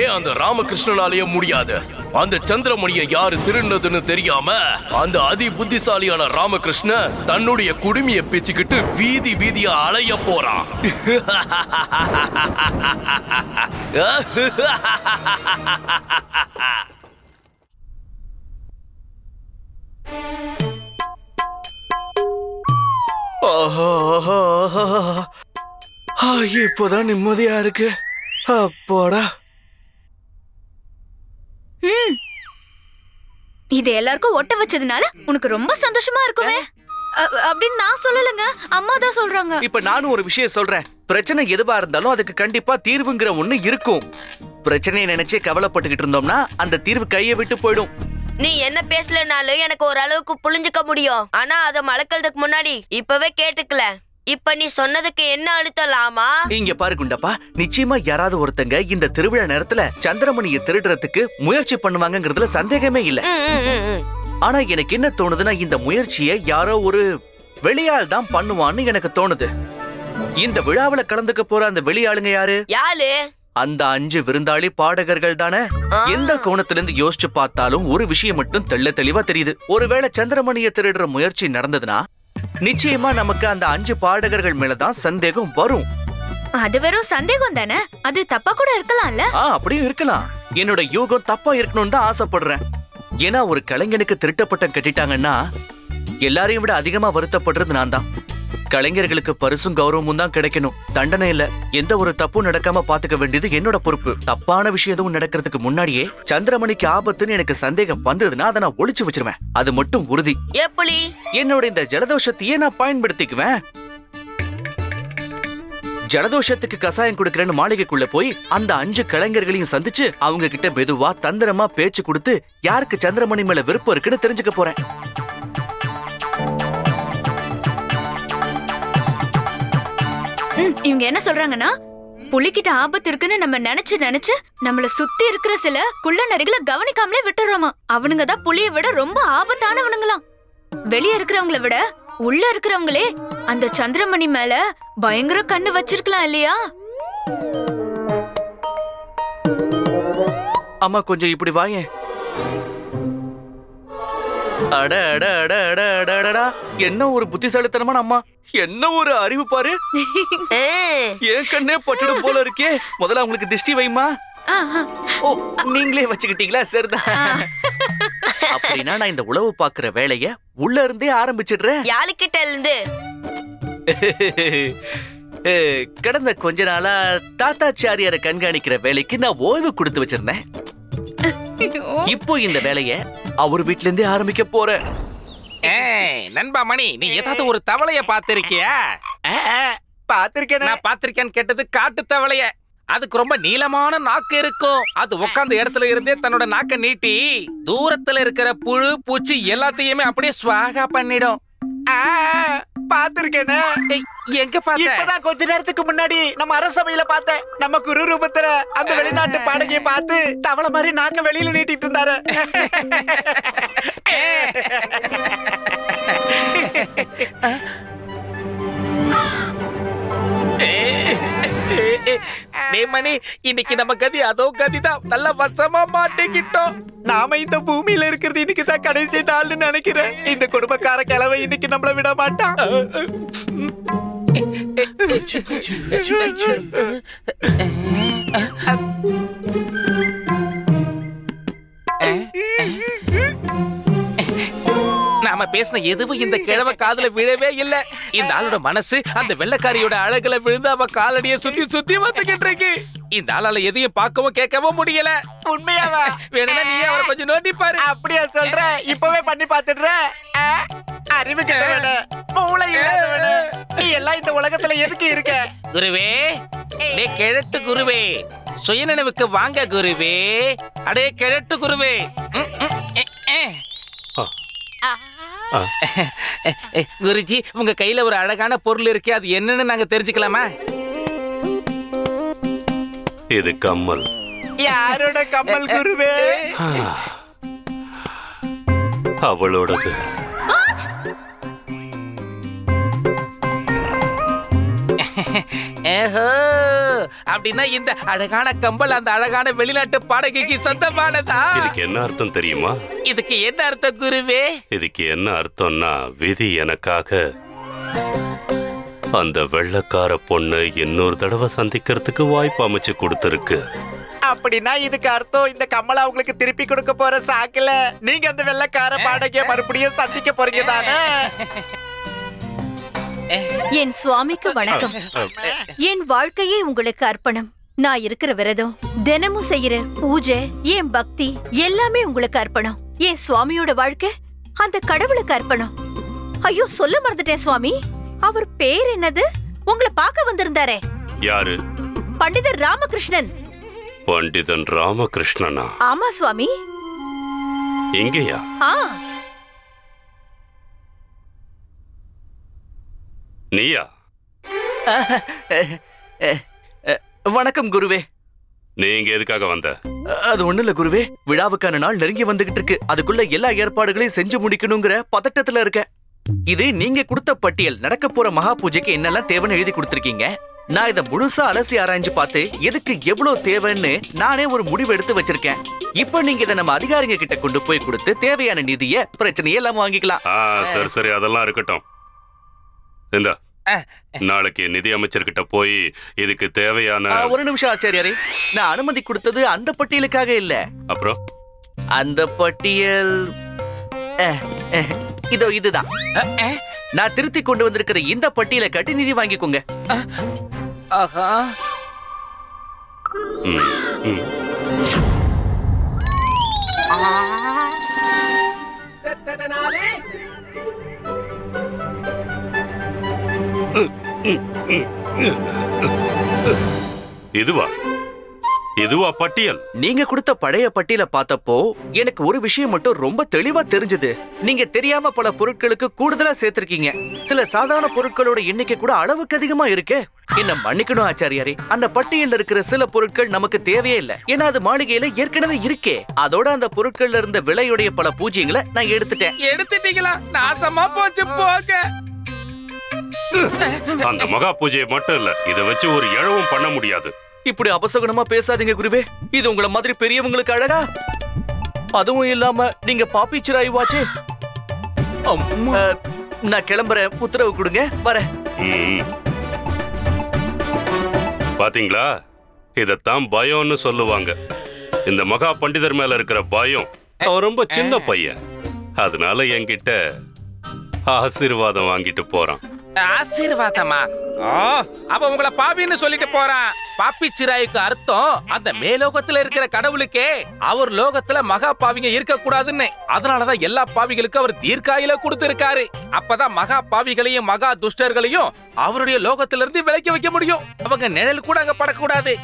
ஏன் அந்த ராமகிருஷ்ணனாலேயே முடியாது? அந்த சந்திரமணியை யாரு திருநதுன்னு தெரியாம அந்த அதி புத்திசாலியான ராமகிருஷ்ண தன்னுடைய குடுமியை பிச்சுக்கிட்டு வீதி வீதியா அலைய போறான். இப்போதான் நிம்மதியா இருக்கு. அப்பாடா. இது எல்லாருக்கும் ஒட்ட வச்சதுனால உனக்கு ரொம்ப சந்தோஷமா இருக்குமே அப்படின்னு நான் சொல்லலங்க, அம்மா தான் சொல்றாங்க. இப்ப நானும் ஒரு விஷயம் சொல்றேன். பிரச்சனை எதுவா இருந்தாலும் அதுக்கு கண்டிப்பா தீர்வுங்கிற ஒண்ணு இருக்கும். பிரச்சனையை நினைச்சே கவலைப்பட்டுக்கிட்டு இருந்தோம்னா அந்த தீர்வு கையை விட்டு போயிடும். நீ என்ன பேசலனாலும் எனக்கு ஓரளவுக்கு புரிஞ்சுக்க முடியும். ஆனா அதை மறக்கிறதுக்கு முன்னாடி இப்பவே கேட்டுக்கல. இப்ப நீ சொன்னதுக்கு என்ன அழுத்தலாமா? இங்க பாரு குண்டப்பா, நிச்சயமா யாராவது ஒருத்தங்க இந்த திருவிழா நேரத்துல சந்திரமணியை திருடுறதுக்கு முயற்சி பண்ணுவாங்கங்கிறதுல சந்தேகமே இல்ல. ஆனா எனக்கு என்ன தோணுதுன்னா, இந்த முயற்சியை யாரோ ஒரு வெளியாள் தான் பண்ணுவான்னு எனக்கு தோணுது. இந்த விழாவில கலந்துக்க போற அந்த வெளியாளுங்க யாரு? அந்த 5 விருந்தாளி பாடகர்கள் தானே. எந்த கோணத்துல இருந்து யோசிச்சு பார்த்தாலும் ஒரு விஷயம் மட்டும் தெளிவா தெரியுது. ஒருவேளை சந்திரமணியை திருடுற முயற்சி நடந்ததுன்னா நிச்சயமா நமக்கு அந்த 5 பாடகர்கள் மேலதான் சந்தேகம் வரும். அது வெறும் சந்தேகம் தானே, அது தப்பா கூட இருக்கலாம்ல. அப்படியும் இருக்கலாம். என்னோட யூகம் தப்பா இருக்கணும்னு தான் ஆசைப்படுறேன். ஏன்னா ஒரு கலைஞனுக்கு திருட்டப்பட்டம் கட்டிட்டாங்கன்னா எல்லாரையும் விட அதிகமா வருத்தப்படுறது நான் தான். கலைஞர்களுக்கு பரிசும் கௌரவமும் தான் கிடைக்கணும், தண்டனை இல்ல. எந்த ஒரு தப்பும் நடக்காம பாத்துக்க வேண்டியது என்னோட பொறுப்பு. தப்பான விஷயம் எதுவும் நடக்கிறதுக்கு முன்னாடியே சந்திரமணிக்கு ஆபத்துன்னு எனக்கு சந்தேகம் வந்ததுன்னா அதை நான் ஒளிச்சு வச்சிருவேன். அது மட்டும் உறுதி. எப்படி? என்னோட இந்த ஜலதோஷத்தையே நான் பயன்படுத்திக்குவேன். ஜலதோஷத்துக்கு கசாயம் கொடுக்கறேன்னு மாளிகைக்குள்ள போய் அந்த 5 கலைஞர்களையும் சந்திச்சு அவங்க கிட்ட மெதுவா தந்திரமா பேச்சு கொடுத்து யாருக்கு சந்திரமணி மேல விருப்பம் இருக்குன்னு தெரிஞ்சுக்க போறேன். இவங்க என்ன சொல்றாங்கன்னா, புலிகிட்ட ஆபத்து இருக்குன்னு நம்ம நினைச்சு நம்மள சுத்தி இருக்கிற சில குள்ள நரிகளை கவனிக்காமலே விட்டுறோமா. அவனுங்க தான் புலியை விட ரொம்ப ஆபத்தானவனுங்களாம். வெளியே இருக்கிறவங்கள விட உள்ள இருக்கிறவங்களே அந்த சந்திரமணி மேல பயங்கர கண்ணு வச்சிருக்கலாம் இல்லையா? அம்மா கொஞ்சம் இப்படி வாயேன். அட அட அட அட அட அடடா, என்ன ஒரு புத்திசாலித்தனமான அம்மா, என்ன ஒரு அறிவு பாரு. என் கண்ணே பட்டுடும் போல இருக்கே. முதல்ல உங்களுக்கு திஷ்டி வைமா. ஓ, நீங்களே வச்சுக்கிட்டீங்களா? சரிதான். அப்படின்னா நான் இந்த உழவு பாக்குற வேலைய உள்ள இருந்தே ஆரம்பிச்சிடுறேன். யாருக்கிட்ட இருந்து? கடந்த கொஞ்ச நாளா தாத்தாச்சாரியாரை கண்காணிக்கிற வேலைக்கு நான் ஓய்வு கொடுத்து வச்சிருந்தேன். இப்போ இந்த வேலைய அவர் வீட்ல இருந்தே ஆரம்பிக்க போறேன். நண்பா மணி, நீ ஏதாவது ஒரு தவளைய பாத்திருக்கியா? பாத்திருக்கேன். நான் பாத்திருக்கேன்னு கேட்டது காட்டு தவளைய. அதுக்கு ரொம்ப நீளமான நாக்கு இருக்கும். அது உட்கார்ந்த இடத்துல இருந்தே தன்னோட நாக்க நீட்டி தூரத்துல இருக்கிற புழு பூச்சி எல்லாத்தையுமே அப்படியே ஸ்வாகா பண்ணிடும். பாத்திருக்கேன். எங்க பாத்த? இப்பதான் கொஞ்ச நேரத்துக்கு முன்னாடி நம்ம அரசபையில பார்த்தேன். நம்ம குரு ரூபத்துல அந்த வெளிநாட்டு பாடகையை பார்த்து தவளை மாதிரி நாக்க வெளியில நீட்டிட்டு இருந்தாரு. மணி, இன்னைக்கு நம்ம கதி அதோ கதிதான். நல்ல வசமா மாட்டிக்கிட்டோம். நாம இந்த பூமியில இருக்கிறது இன்னைக்கு தான் கடைசி நாள்னு நினைக்கிறேன். இந்த குடும்பக்கார கிழவை இன்னைக்கு நம்மள விட மாட்டான். நாம பேசின எதுவும் இந்த கிழவை காதுல விழவே இல்ல. இந்த ஆளோட மனசு அந்த வெள்ளக்காரியோட அழகுல விழுந்து அவ காலடிய சுத்தி சுத்தி வந்துகிட்டு இருக்கு. இந்த ஆளால எதையும் பார்க்கவும் கேட்கவும் முடியல. உண்மையாவா? வேணும்னா நீ அவரை கொஞ்சம் நோட்டி பாரு. அப்படியா சொல்ற? இப்பவே பண்ணி பாத்துடுற. அறிவு கெட்டவன, மூளை இல்லாதவன, நீ எல்லாம் இந்த உலகத்துல எதுக்கு இருக்க? குருவே, டே கிழட்டு குருவே, சுயநினைவுக்கு வாங்க குருவே. அடே கிழட்டு குருவே. குருஜி, உங்க கையில ஒரு அழகான பொருள் இருக்கு. அது என்னன்னு நாங்க தெரிஞ்சுக்கலாமா? இது கம்மல். யாரோட கம்மல் குருவே? அவளோடது. அப்படின்னா இந்த அழகான கம்பல் அந்த அழகான வெளிநாட்டு பாடகைக்கு சொந்தமானதா? இதுக்கு என்ன அர்த்தம் தெரியுமா? இதுக்கு என்ன அர்த்தம் குருவே? இதுக்கு என்ன அர்த்தம்னா, விதி எனக்காக அந்த வெள்ளக்கார பொண்ணு இன்னொரு தடவை சந்திக்கிறதுக்கு வாய்ப்பு அமைச்சு கொடுத்திருக்கு. அப்படின்னா இதுக்கு அர்த்தம் இந்த கம்மலை உங்களுக்கு திருப்பி கொடுக்க போற சாக்குல நீங்க அந்த வெள்ளக்கார பாடகைய மறுபடியும் சந்திக்க போறீங்க தானே? என் சுவாமிக்கு வணக்கம். என் வாழ்க்கையே உங்களுக்கு அர்ப்பணம். நான் இருக்கிற விரதம், தினமும் செய்யற பூஜை, என் பக்தி எல்லாமே உங்களுக்கு அர்ப்பணம். என் சுவாமியோட வாழ்க்கை அந்த கடவுளுக்கு அர்ப்பணம். ஐயோ, சொல்ல மறந்துட்டேன் சுவாமி. அவர் பேர் என்னது? உங்களை பார்க்க வந்திருந்தாரே. யாரு? பண்டிதர் ராமகிருஷ்ணன். பண்டிதன் ராமகிருஷ்ணனா? ஆமா சுவாமி. இங்கயா? நீயா? வணக்கம் குருவே. நீங்க எதுக்காக வந்த? அது ஒண்ணு இல்ல குருவே, விழாவுக்கான நாள் நெருங்கி வந்துகிட்டு இருக்கு. அதுக்குள்ள எல்லா ஏற்பாடுகளையும் செஞ்சு முடிக்கணுங்கிற பதட்டத்துல இருக்கேன். இது நீங்க கொடுத்த பட்டியல். நடக்க போற மகா பூஜைக்கு என்னெல்லாம் தேவைன்னு எழுதி கொடுத்திருக்கீங்க. நான் இதை முழுசா அலசி ஆராய்ஞ்சு பார்த்து எதுக்கு எவ்வளவு தேவைன்னு நானே ஒரு முடிவு எடுத்து வச்சிருக்கேன். இப்ப நீங்க இதை நம்ம அதிகாரிங்க கிட்ட கொண்டு போய் கொடுத்து தேவையான நிதியை பிரச்சனையே எல்லாம் வாங்கிக்கலாம். சரி சரி, அதெல்லாம் இருக்கட்டும். இந்த நாளைக்கு நிதி அமைச்சர்கிட்ட போய் இதுக்கு தேவையான... ஒரு நிமிஷம் ஆச்சாரியாரே, நான் அனுமதி கொடுத்தது அந்த பட்டியலுக்காக இல்ல. அப்புறம் அந்த பட்டியல் இதோ இதுதான். நான் திருத்தி கொண்டு வந்திருக்கிற இந்த பட்டியலை கட்டி நிதி வாங்கிக்கோங்க. ஆஹா. இதுவா? இதுவா பட்டியல்? நீங்க கொடுத்த பழைய பட்டியலை பார்த்தப்போ எனக்கு ஒரு விஷயம் மட்டும் ரொம்ப தெளிவா தெரிஞ்சது. நீங்க தெரியாம பல பொருட்களுக்கு கூடுதலா சேர்த்திருக்கீங்க. சில சாதாரண பொருட்களோட எண்ணிக்கை கூட அளவுக்கு அதிகமா இருக்கு. என்ன மன்னிக்கணும் ஆச்சாரியாரே, அந்த பட்டியல்ல இருக்கிற சில பொருட்கள் நமக்கு தேவையே இல்ல. ஏன்னா அது மாளிகையில ஏற்கனவே இருக்கே. அதோட அந்த பொருட்கள்ல இருந்த விலையுடைய பல பூஜ்ஜியங்களை நான் எடுத்துட்டேன். எடுத்துட்டீங்களா? நாசமா போச்சு போங்க. அந்த மகா பூஜையை மட்டும் இல்ல, இதை வச்சு ஒரு இழவும் பண்ண முடியாது. இப்படி அபசகுணமா பேசாதீங்க குருவே. இது உங்கள மாதிரி பெரியவங்களுக்கு அழகா? அதுவும் இல்லாம நீங்க பாப்பிச்சிராய்வாச்சே. நான் கிளம்புறேன், உத்தரவு கொடுங்க, வரேன். பாத்தீங்களா, இதத்தான் பயம்னு சொல்லுவாங்க. இந்த மகா பண்டிதர் மேல இருக்கிற பயம். அவன் ரொம்ப சின்ன பையன், அதனால என்கிட்ட ஆசீர்வாதம் வாங்கிட்டு போறான். ஆசீர்வாதமா? அவ உங்களை பாவின்னு சொல்லிட்டு போறான். பாப்பி சிராய்க்கு அர்த்தம் அந்த மேலோகத்துல இருக்கிற கடவுளுக்கே அவர் லோகத்துல மகா பாவிங்க இருக்க கூடாதுன்னு. அதனாலதான் எல்லா பாவிகளுக்கும் அவர் தீர்க்காயில கொடுத்திருக்காரு. அப்பதான் மகா பாவிகளையும் மகா துஷ்டர்களையும் அவருடைய லோகத்துல இருந்து விலக்கி வைக்க முடியும். அவங்க நிழல் கூட அங்க படக்கூடாது.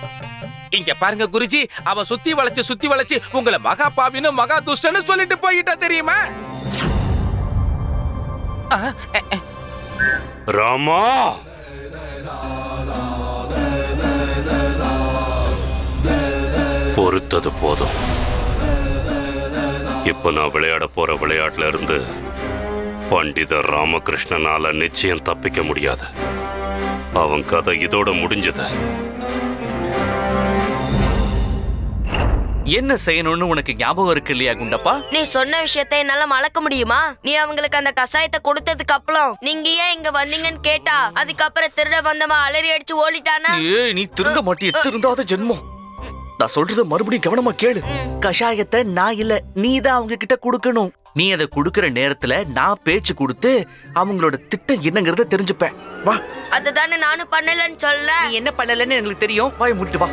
இங்க பாருங்க குருஜி, அவ சுத்தி வளைச்சு உங்களை மகா பாவின்னு மகா துஷ்டன்னு சொல்லிட்டு போயிட்டா தெரியுமா? ராமா, பொறுத்தது போதும். இப்ப நான் விளையாட போற விளையாட்டுல இருந்து பண்டிதர் ராமகிருஷ்ணனால நிச்சயம் தப்பிக்க முடியாது. அவன் கதை இதோட முடிஞ்சது. என்ன செய்யணும்னு உனக்கு ஞாபகம் இருக்கு இல்லையா குண்டப்பா? நீ சொன்ன விஷயத்தை என்னால மறக்க முடியுமா? நீ அவங்களுக்கு அந்த கஷாயத்தை கொடுத்ததுக்கு அப்புறம் நீங்க ஏன் இங்க வந்தீங்கன்னு கேட்டா அதுக்கப்புறம் திருட வந்தவன் அலறி அடிச்சு ஓடிட்டானா? ஏய், நீ திருந்த மாட்டிய, திருந்தாத ஜென்மம். நான் சொல்றத மறுபடியும் கவனமா கேளு. கஷாயத்தை நான் இல்ல, நீ தான் அவங்க கிட்ட கொடுக்கணும். நீ அதை கொடுக்கற நேரத்துல நான் பேச்சு கொடுத்து அவங்களோட திட்டம் என்னங்கறத தெரிஞ்சுப்பேன். வா. அதுதானே நானும் பண்ணலன்னு சொல்ல. நீ என்ன பண்ணலன்னு எங்களுக்கு தெரியும். வாயை மூடிட்டு வா.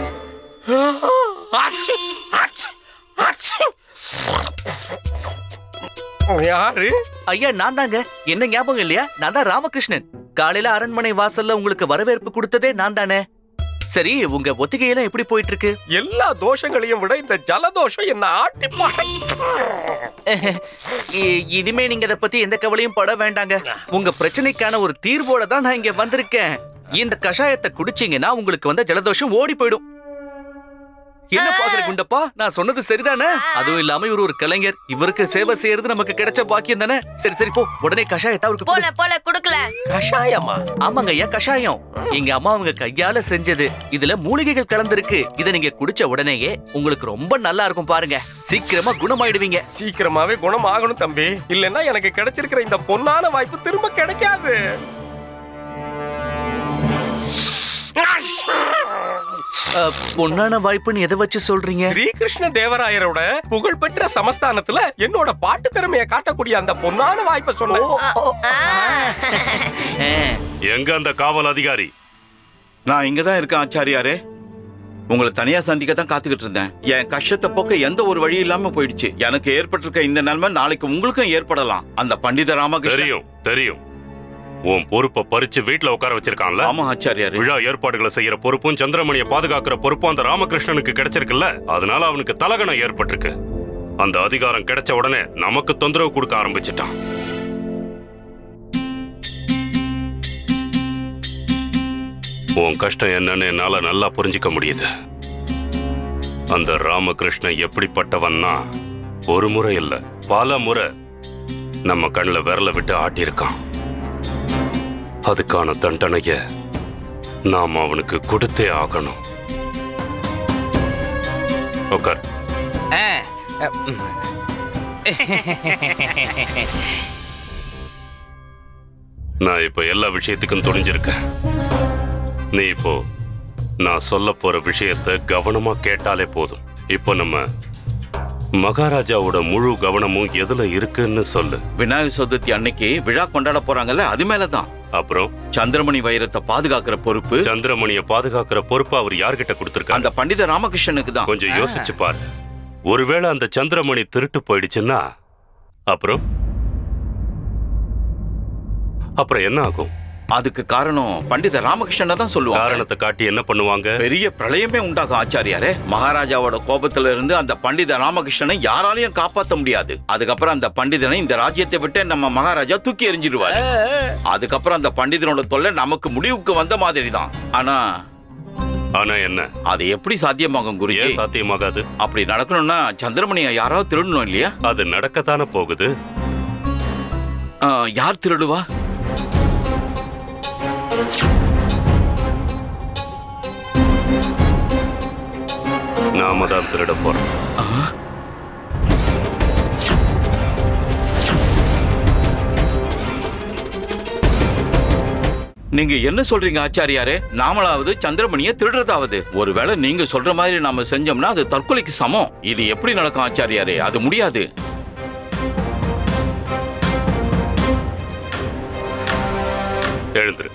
யாரு? ஐயா, நான் தாங்க. என்ன ஞாபகம் இல்லையா? நான் தான் ராமகிருஷ்ணன். காலையில அரண்மனை வாசல்ல உங்களுக்கு வரவேற்பு கொடுத்ததே நான் தானே. சரி, உங்க ஒத்திகையெல்லாம் எப்படி போயிட்டு இருக்கு? எல்லா தோஷங்களையும் விட இந்த ஜலதோஷம் என்ன ஆட்டி இனிமே நீங்க இத பத்தி எந்த கவலையும் பட வேண்டாங்க. உங்க பிரச்சனைக்கான ஒரு தீர்வோட தான் நான் இங்க வந்திருக்கேன். இந்த கஷாயத்தை குடிச்சீங்கன்னா உங்களுக்கு வந்த ஜலதோஷம் ஓடி போயிடும். என்ன பாக்குற குண்டப்பா, நான் சொன்னது சரிதானே? அதுவும் இல்லாம இவர் ஒரு கலைஞர், இவருக்கு சேவை செய்யறது நமக்கு கிடைச்ச பாக்கியம் தானே. சரி சரி, போ உடனே கஷாயத்தை அவருக்கு போல குடுக்கல. கஷாயமா? ஆமாங்க ஐயா, கஷாயம். எங்க அம்மா அவங்க கையால செஞ்சது. இதுல மூலிகைகள் கலந்துருக்கு. இத நீங்க குடிச்ச உடனேயே உங்களுக்கு ரொம்ப நல்லா இருக்கும் பாருங்க. சீக்கிரமா குணமாயிடுவீங்க. சீக்கிரமாவே குணம் ஆகணும் தம்பி, இல்லன்னா எனக்கு கிடைச்சிருக்கிற இந்த பொன்னான வாய்ப்பு திரும்ப கிடைக்காது. பொன்னான வாய்ப்புன்னு எதை வச்சு சொல்றீங்க? ஸ்ரீகிருஷ்ண தேவராயரோட புகழ்பெற்ற சமஸ்தானத்துல என்னோட பாட்டு திறமையை காட்டக்கூடிய அந்த பொன்னான வாய்ப்பை சொன்னேன். எங்க அந்த காவல் அதிகாரி? நான் இங்கதான் இருக்கேன் ஆச்சாரியாரே. உங்களை தனியா சந்திக்க தான் காத்துக்கிட்டு இருந்தேன். என் கஷ்டத்தை போக்க எந்த ஒரு வழி இல்லாம போயிடுச்சு. எனக்கு ஏற்பட்டிருக்க இந்த நிலைமை நாளைக்கு உங்களுக்கும் ஏற்படலாம். அந்த பண்டித ராமகிருஷ்ணன் தெரியும். உன் பொறுப்பை பறிச்சு வீட்டுல உட்கார வச்சிருக்கான்ல? ஆமா ஆச்சாரியாரே. விழா ஏற்பாடுகளை செய்யற பொறுப்பும் சந்திரமணியை பாதுகாக்கிற பொறுப்பும் அந்த ராமகிருஷ்ணனுக்கு கிடைச்சிருக்குல்ல. அதனால அவனுக்கு தலகணம் ஏற்பட்டிருக்கு. அந்த அதிகாரம் கிடைச்ச உடனே நமக்கு தொந்தரவு கொடுக்க ஆரம்பிச்சிட்டான். உன் கஷ்டம் என்னன்னு என்னால நல்லா புரிஞ்சுக்க முடியுது. அந்த ராமகிருஷ்ணன் எப்படிப்பட்டவன்னா ஒரு முறை இல்ல, பல முறை நம்ம கண்ணுல விரல விட்டு ஆட்டியிருக்கான். அதுக்கான தண்டனைய நாம் அவனுக்கு கொடுத்தே ஆகணும். உட்கார். நான் இப்ப எல்லா விஷயத்துக்கும் துணிஞ்சிருக்கேன். நீ இப்போ நான் சொல்ல போற விஷயத்தை கவனமா கேட்டாலே போதும். இப்போ நம்ம மகாராஜாவோட முழு கவனமும் எதுல இருக்குன்னு சொல்லு. விநாயகர் சதுர்த்தி அன்னைக்கு விழா கொண்டாட போறாங்கல்ல, அது மேலதான். அப்புறம் சந்திரமணி வைரத்தை பாதுகாக்கிற பொறுப்பு. சந்திரமணியை பாதுகாக்கிற பொறுப்பு அவர் யார்கிட்ட கொடுத்திருக்காரு? அந்த பண்டித ராமகிருஷ்ணனுக்கு தான். கொஞ்சம் யோசிச்சு பாரு. ஒருவேளை அந்த சந்திரமணி திருட்டு போயிடுச்சுன்னா அப்புறம் என்ன ஆகும்? அதுக்கு காரணம் பண்டித ராமகிருஷ்ணனை தான் சொல்லுவாங்க. காரணத்தை காட்டி என்ன பண்ணுவாங்க? பெரிய பிரளயமே உண்டாகும் ஆச்சாரியாரே. மகாராஜாவோட கோபத்துல இருந்து அந்த பண்டித ராமகிருஷ்ணனை யாராலையும் காப்பாற்ற முடியாது. அதுக்கப்புறம் அந்த பண்டிதனை இந்த ராஜ்யத்தை விட்டு நம்ம மகாராஜா தூக்கி எறிஞ்சிருவாரு. அதுக்கப்புறம் அந்த பண்டிதனோட தொல்லை நமக்கு முடிவுக்கு வந்த மாதிரி தான். ஆனா என்ன அது எப்படி சாத்தியமாகும் குருஜி? சாத்தியமாகாது. அப்படி நடக்கணும்னா சந்திரமணியை யாராவது திருடணும் இல்லையா? அது நடக்கத்தானே போகுது. யார் திருடுவா? நாம தான் திருட போறோம். நீங்க என்ன சொல்றீங்க ஆச்சாரியாரே? நாமளாவது சந்திரமணியை திருடுறதாவது? ஒருவேளை நீங்க சொல்ற மாதிரி நாம செஞ்சோம்னா அது தற்கொலைக்கு சமம். இது எப்படி நடக்கும் ஆச்சாரியாரே? அது முடியாது. எழுந்துரு,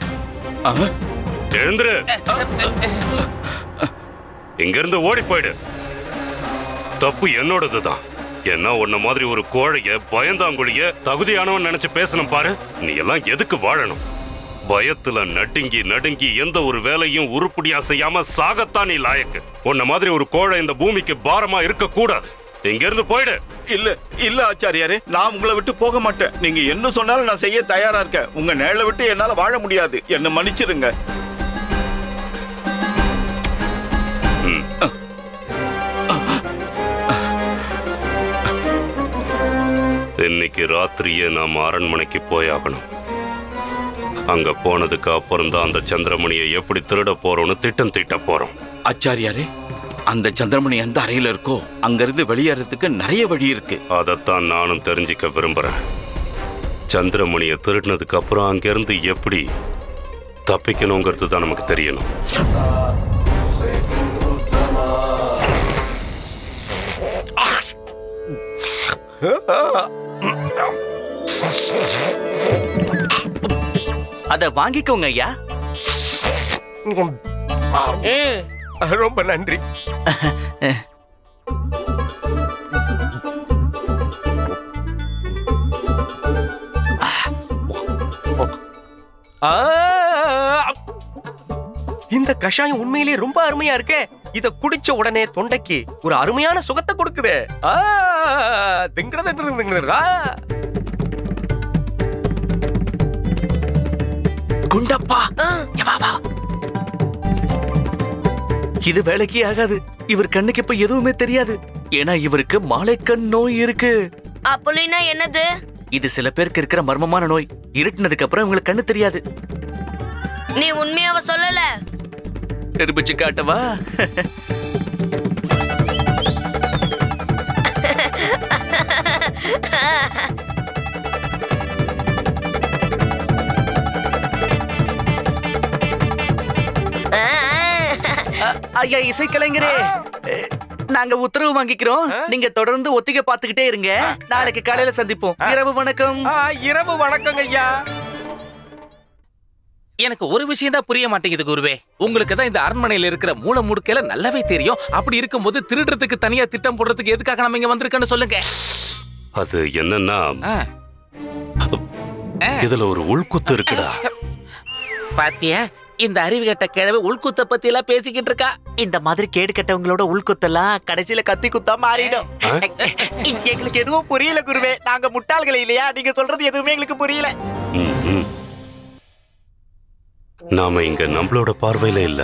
எழுந்துரு, இங்க இருந்து ஓடி போயிடு. தப்பு என்னோடதுதான். என்ன உன்ன மாதிரி ஒரு கோழைய பயந்தாங்குழிய தகுதியானவன் நினைச்சு பேசணும் பாரு. நீ எல்லாம் எதுக்கு வாழணும்? பயத்துல நடுங்கி நடுங்கி எந்த ஒரு வேலையும் உருப்படியா செய்யாம சாகத்தான் நீ லாயக்கு. உன்ன மாதிரி ஒரு கோழை இந்த பூமிக்கு பாரமா இருக்க கூடாது. இங்க இருந்து போயிடு. இல்ல ஆச்சாரியாரே, நான் உங்களை விட்டு போக மாட்டேன். நீங்க என்ன சொன்னாலும் நான் செய்ய தயாரா இருக்கேன். உங்க நிழலை விட்டு என்னால வாழ முடியாது. என்ன மன்னிச்சிருங்க. இன்னைக்கு ராத்திரியே நாம அரண்மனைக்கு போயாகணும். அங்க போனதுக்கு அப்புறம் தான் அந்த சந்திரமணியை எப்படி திருட போறோம்னு திட்டம் தீட்ட போறோம். ஆச்சாரியாரே, அந்த சந்திரமணி எந்த அறையில இருக்கோ அங்கிருந்து வெளியேறதுக்கு நிறைய வழி இருக்கு. அதைத்தான் நானும் தெரிஞ்சுக்க விரும்புறேன். சந்திரமணியை திருடினதுக்கு அப்புறம் அங்கிருந்து எப்படி தப்பிக்கணுங்கிறது தான் நமக்கு தெரியணும். அத வாங்கிக்கோங்க ஐயா. ரொம்ப நன்றி. இந்த கஷாயம் உண்மையிலேயே ரொம்ப அருமையா இருக்கே. இத குடிச்ச உடனே தொண்டைக்கு ஒரு அருமையான சுகத்தை கொடுக்குது. குண்டப்பா, வா. இது வேலைக்கே ஆகாது. இவர் கண்ணுக்கு இப்ப எதுவுமே தெரியாது. ஏன்னா இவருக்கு மாலைக்கண் நோய் இருக்கு. அப்படின்னா என்னது? இது சில பேருக்கு இருக்கிற மர்மமான நோய். இருட்டுனதுக்கு அப்புறம் உங்களுக்கு கண்ணு தெரியாது. நீ உண்மையாவ சொல்லல? நிரூபிச்சு காட்டவா? ஐயா இசைக்கலைஞரே, நாங்க உத்தரவு வாங்கிக்கிறோம். நீங்க தொடர்ந்து ஒத்திகை பார்த்துக்கிட்டே இருங்க. நாளைக்கு காலையில சந்திப்போம். இரவு வணக்கம். இரவு வணக்கம் ஐயா. எனக்கு ஒரு விஷயம் தான் புரிய மாட்டேங்குது குருவே. உங்களுக்கு தான் இந்த அரண்மனையில இருக்கிற மூல முடுக்கையில நல்லாவே தெரியும். அப்படி இருக்கும்போது திருடுறதுக்கு தனியா திட்டம் போடுறதுக்கு எதுக்காக நம்ம இங்க வந்திருக்கோன்னு சொல்லுங்க. அது என்னன்னா, இதுல ஒரு உள்குத்து இருக்குடா. பாத்தியா, இந்த அறிவு கட்ட கிழவை உள்குத்த பத்தி எல்லாம் பேசிக்கிட்டு இருக்கா. இந்த மாதிரி கேடு கட்டவங்களோட உள்குத்தெல்லாம் கடைசியில கத்தி குத்தா மாறிடும். எங்களுக்கு எதுவும் புரியல குருவே. நாங்க முட்டாள்கள் இல்லையா? நீங்க சொல்றது எதுவுமே எங்களுக்கு புரியல. நாம இங்க நம்மளோட பார்வையில இல்ல,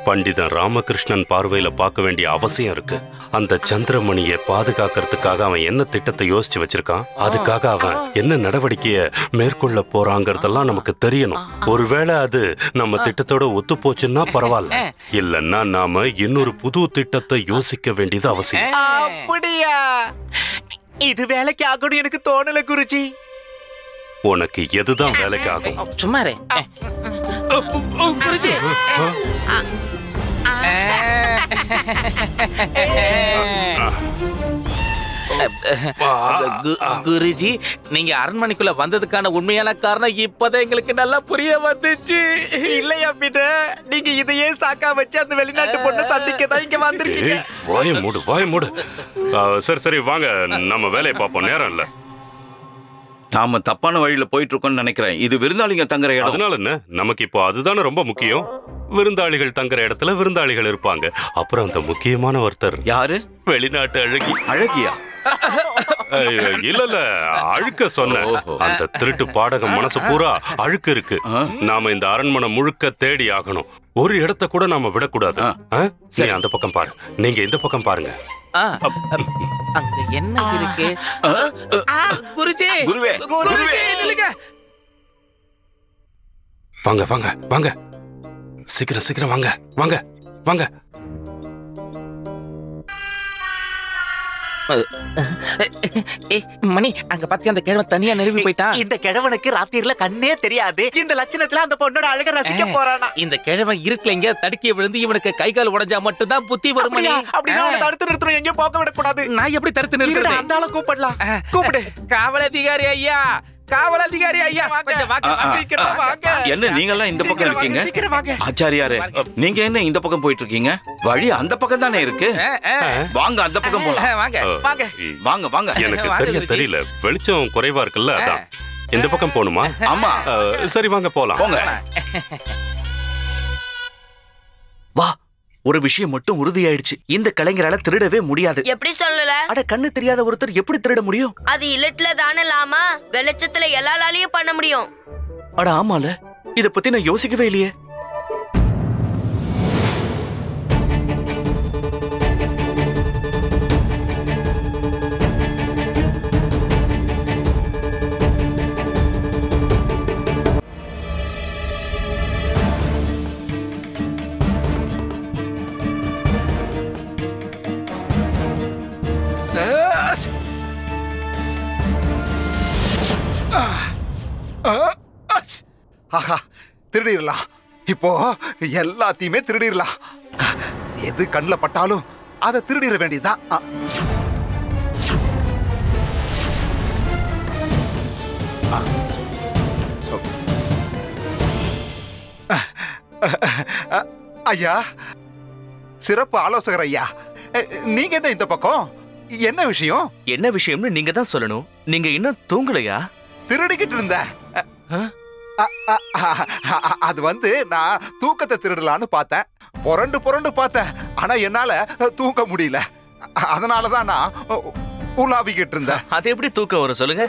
பண்டிதன் ராமகிருஷ்ணன் பார்வையில பார்க்க வேண்டிய அவசியம் இருக்கு. அந்த சந்திரமணியை பாதுகாக்கிறதுக்காக அவன் என்ன திட்டத்தை யோசிச்சு வச்சிருக்கான், அதுக்காக அவன் என்ன நடவடிக்கைய மேற்கொள்ள போறாங்கிறதெல்லாம் நமக்கு தெரியணும். ஒருவேளை அது நம்ம திட்டத்தோட ஒத்து போச்சுன்னா பரவாயில்ல, இல்லன்னா நாம இன்னொரு புது திட்டத்தை யோசிக்க வேண்டியது அவசியம். அப்படியா? இது வேலைக்கு ஆகணும் எனக்கு தோணல குருஜி. உனக்கு எதுதான் வேலைக்கு ஆகும்? சும்மாரே குருஜி. குருஜி, நீங்க அரண்மனைக்குள்ள வந்ததுக்கான உண்மையான காரணம் இப்பதான் எங்களுக்கு நல்லா புரிய வந்துச்சு. இல்லையா பின்ன? நீங்க இதையே சாக்கா வச்சு அந்த வெளிநாட்டு பொண்ணை சந்திக்க தான் இங்க வந்திருக்கீங்க. வாய மூடு, வாய மூடு. சரி சரி, வாங்க நம்ம வேலையை பார்ப்போம். நேரம் இல்ல. நாம தப்பான வழியில போயிட்டு இருக்கோம்னு நினைக்கிறேன். இது விருந்தாளிங்க தங்குற இடம். அதனால என்ன, நமக்கு இப்போ அதுதானே ரொம்ப முக்கியம். விருந்தாளிகள் தங்குற இடத்துல விருந்தாளிகள் இருப்பாங்க. அப்புறம் அந்த முக்கியமான ஒருத்தர் யாரு? வெளிநாட்டு அழகி. அழகியா? இல்ல அழுக்க சொன்ன. அந்த திருட்டு பாடகம் மனசு பூரா அழுக்கு இருக்கு. நாம இந்த அரண்மனை முழுக்க தேடி ஆகணும். ஒரு இடத்த கூட நாம விடக்கூடாது. சரி, அந்த பக்கம் பாரு, நீங்க இந்த பக்கம் பாருங்க. அங்க என்ன இருக்கு? குருஜி, குருவே, குருவே, நில்லுங்க. வாங்க வாங்க வாங்க, சீக்கிரம் சீக்கிரம் வாங்க வாங்க வாங்க. மணி, அங்க பாத்தியா அந்த கிழவன் தனியா நெருங்கி போயிட்டான். இந்த கிழவனுக்கு ராத்திரில கண்ணே தெரியாது. இந்த லட்சணத்துல அந்த பொண்ணோட அழக ரசிக்க போறானா? இந்த கிழவன் இருட்டுல எங்க தடுக்கி விழுந்து இவனுக்கு கை கால் உடைஞ்சா மட்டும் தான் புத்தி வரும். மணி, அப்படினா அவனை தடுத்து நிறுத்தணும், எங்க போக விடக்கூடாது. நான் எப்படி தடுத்து நிறுத்துறது? அந்த ஆளை கூப்பிடலாம். கூப்பிடு. காவல் அதிகாரி ஐயா, காவல் அதிகாரி ஐயா, கொஞ்சம் வாங்க. என்ன நீங்க எல்லாம் இந்த பக்கம் இருக்கீங்க? ஆச்சாரியாரே, நீங்க என்ன இந்த பக்கம் போயிட்டு இருக்கீங்க? வழி அந்த பக்கம் தானே இருக்கு. வாங்க அந்த பக்கம் போலாம். வாங்க வாங்க வாங்க வாங்க. எனக்கு சரியா தெரியல, வெளிச்சம் குறைவா இருக்குல்ல, அதான். இந்த பக்கம் போணுமா? ஆமா. சரி வாங்க போலாம். போங்க. வா, ஒரு விஷயம் மட்டும் உறுதியாயிடுச்சு. இந்த கலைஞரால திருடவே முடியாது. எப்படி சொல்லல? அட, கண்ணு தெரியாத ஒருத்தர் எப்படி திருட முடியும்? அது இல்லட்ல தானே லாமா, வெளிச்சத்துல எல்லாராலையும் பண்ண முடியும். அட ஆமால, இத பத்தி நான் யோசிக்கவே இல்லையே. ஆஹா, திருடிடலாம். இப்போ எல்லாத்தையுமே திருடிடலாம். எது கண்ணில் பட்டாலும் அதை திருடிட வேண்டியதுதான். ஐயா, சிறப்பு ஆலோசகர் ஐயா, நீங்க என்ன இந்த பக்கம்? என்ன விஷயம்? என்ன விஷயம்னு நீங்க தான் சொல்லணும். நீங்க இன்னும் தூங்கலையா? திருடிக்கிட்டு இருந்த. அது வந்து நான் தூக்கத்தை திருடலான்னு பார்த்தேன். புரண்டு புரண்டு பார்த்தேன். ஆனா என்னால தூக்க முடியல. அதனாலதான் நான் உலாவிக்கிட்டு இருந்தேன். அது எப்படி தூக்கம் வரும் சொல்லுங்க?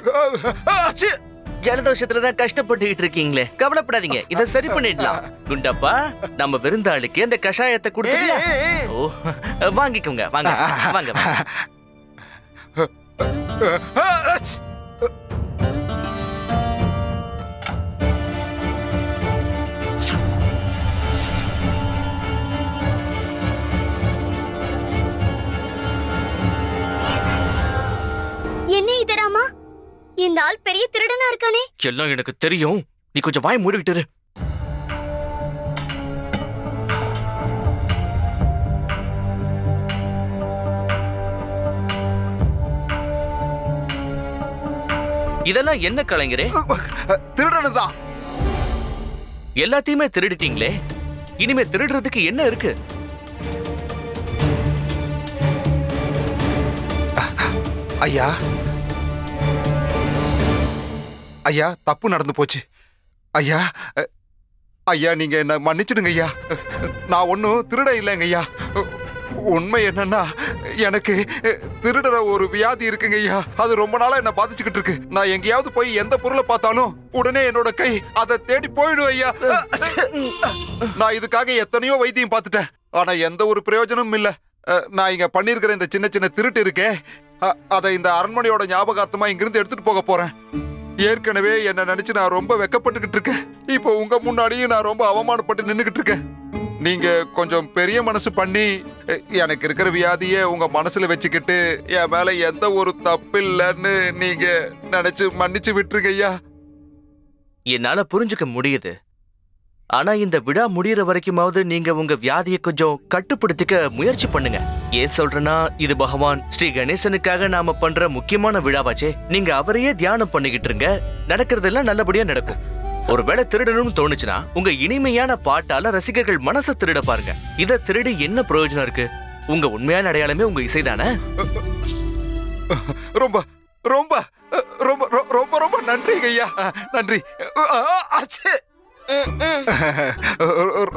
ஜலதோஷத்துலதான் கஷ்டப்பட்டுக்கிட்டு இருக்கீங்களே, கவலைப்படாதீங்க, இதை சரி பண்ணிடலாம். குண்டப்பா, நம்ம விருந்தாளிக்கு அந்த கஷாயத்தை கொடுத்துட்டியா? ஓ, வாங்கிக்கோங்க, வாங்க வாங்க. என்ன இது ராமா? இந்த ஆள் பெரிய திருடனா இருக்கானே. எல்லாம் எனக்கு தெரியும், நீ கொஞ்சம் வாய் மூடிக்கிட்டு இரு. இதெல்லாம் என்ன கலைஞரே? திருடனதான். எல்லாத்தையுமே திருடிட்டீங்களே, இனிமே திருடுறதுக்கு என்ன இருக்கு? ஐயா, ஐயா, தப்பு நடந்து போச்சு. ஐயா, ஐயா, நீங்க என்ன மன்னிச்சிடுங்க ஐயா. நான் ஒன்னும் திருட இல்லைங்க ஐயா. உண்மை என்னன்னா, எனக்கு திருடுற ஒரு வியாதி இருக்குங்க ஐயா. அது ரொம்ப நாளா என்ன பாதிச்சுக்கிட்டு இருக்கு. நான் எங்கேயாவது போய் எந்த பொருளை பார்த்தாலும் உடனே என்னோட கை அதை தேடி போயிடும் ஐயா. நான் இதுக்காக எத்தனையோ வைத்தியம் பார்த்துட்டேன். ஆனா எந்த ஒரு பிரயோஜனமும் இல்ல. நான் இங்க பண்ணிருக்கிற இந்த சின்ன சின்ன திருட்டு இருக்கே, அதை இந்த அரண்மனையோட ஞாபகார்த்தமா இங்கிருந்து எடுத்துட்டு போக போறேன். ஏற்கனவே என்ன நினைச்சு நான் ரொம்ப வெக்கப்பட்டுக்கிட்டு இருக்கேன். இப்போ உங்க முன்னாடியும் நான் ரொம்ப அவமானப்பட்டு நின்னுகிட்டு இருக்கேன். நீங்க கொஞ்சம் பெரிய மனசு பண்ணி எனக்கு இருக்கிற வியாதியை உங்க மனசுல வச்சுக்கிட்டு என் மேல எந்த ஒரு தப்பு இல்லைன்னு நீங்க நினைச்சு மன்னிச்சு விட்டுருங்க ஐயா. என்னால புரிஞ்சுக்க முடியுது. ஆனா இந்த விழா முடியற வரைக்குமாவது நீங்க உங்க வியாதியை கொஞ்சம் கட்டுப்படுத்திக்க முயற்சி பண்ணுங்க. ஏன் சொல்றேன்னா, இது பகவான் ஸ்ரீ கணேசனுக்காக நாம பண்ற முக்கியமான விழாவாச்சே. நீங்க அவரையே தியானம் பண்ணிக்கிட்டு இருங்க, நடக்கிறதெல்லாம் நல்லபடியா நடக்கும். ஒருவேளை திருடணும்னு தோணுச்சுன்னா உங்க இனிமையான பாட்டால ரசிகர்கள் மனசை திருட பாருங்க. இத திருடி என்ன பிரயோஜனம் இருக்கு? உங்க உண்மையான அடையாளமே உங்க இசைதானே. ரொம்ப ரொம்ப ரொம்ப ரொம்ப ரொம்ப நன்றிங்க ஐயா, நன்றி. ஆச்சே.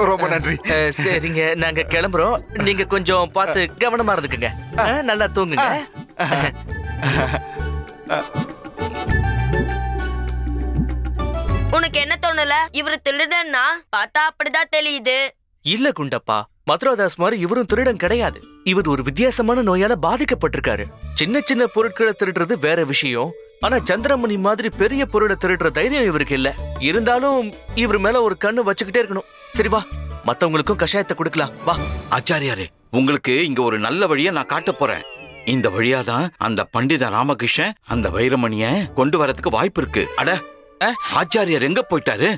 ரொம்ப நன்றி. சரிங்க, நாங்க கிளம்புறோம். நீங்க கொஞ்சம் பார்த்து கவனமா இருந்துக்குங்க. நல்லா தூங்குங்க. உனக்கு என்ன தோணல? இவரு திருடன்னா பார்த்தா அப்படிதான் தெரியுது. இல்ல குண்டப்பா, மதுராதாஸ் மாதிரி இவரும் திருடன் கிடையாது. இவர் ஒரு வித்தியாசமான நோயால பாதிக்கப்பட்டிருக்காரு. சின்ன சின்ன பொருட்களை திருடுறது வேற விஷயம். ஆனா சந்திரமணி மாதிரி பெரிய பொருளை திருடுற தைரியம் இவருக்கு இல்ல. இருந்தாலும் இவர் மேல ஒரு கண்ணு வச்சுக்கிட்டே இருக்கணும். சரி வா, மத்தவங்களுக்கும் கஷாயத்தை கொடுக்கலாம். வா. ஆச்சாரியாரே, உங்களுக்கு இங்க ஒரு நல்ல வழியை நான் காட்ட போறேன். இந்த வழியாதான் அந்த பண்டித ராமகிருஷ்ணன் அந்த வைரமணிய கொண்டு வரதுக்கு வாய்ப்பு இருக்கு. அட, ஆச்சாரியார் எங்க போயிட்டாரு?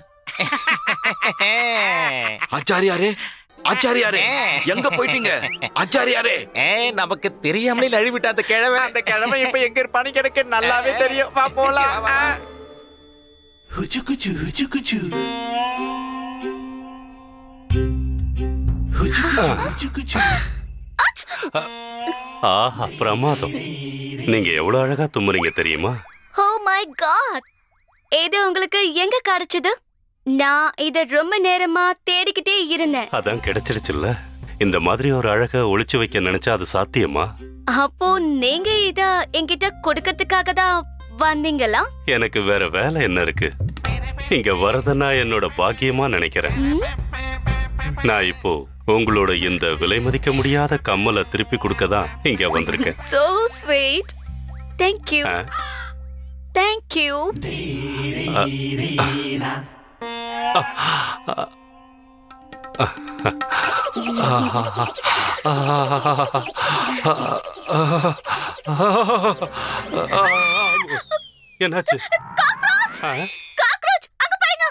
ஆச்சாரியாரே, ஆச்சாரியாரே, எங்க போயிட்டீங்க? ஆச்சாரியாரே, நமக்கு தெரியாமலே நழுவிட்ட அந்த கிழமை. அந்த கிழமை இப்ப எங்க இருப்பான்னு எனக்கு நல்லாவே தெரியும். வா போலாம். ஆஹா, பிரமாதம். நீங்க எவ்வளவு அழகா தும்முறீங்க தெரியுமா? ஓ மை காட், இது உங்களுக்கு எங்க கிடைச்சது? நான் இத ரொம்ப நேரமா தேடிக்கிட்டே இருந்தேன். அதான் கிடைச்சிடுச்சுல்ல. இந்த மாதிரி ஒரு அழக ஒளிச்சு வைக்க நினைச்சா அது சாத்தியமா? அப்போ நீங்க இத என்கிட்ட கொடுக்கறதுக்காக தான் வந்தீங்களா? எனக்கு வேற வேலை என்ன இருக்கு? இங்க வரதனா என்னோட பாக்கியமா நினைக்கிறேன். நான் இப்போ உங்களோட இந்த விலை மதிக்க முடியாத கம்மலை திருப்பி கொடுக்க தான் இங்க வந்திருக்கேன். So sweet. Thank you. Thank you. என்னாச்சு? காக்ரோச், அங்க பாருங்க.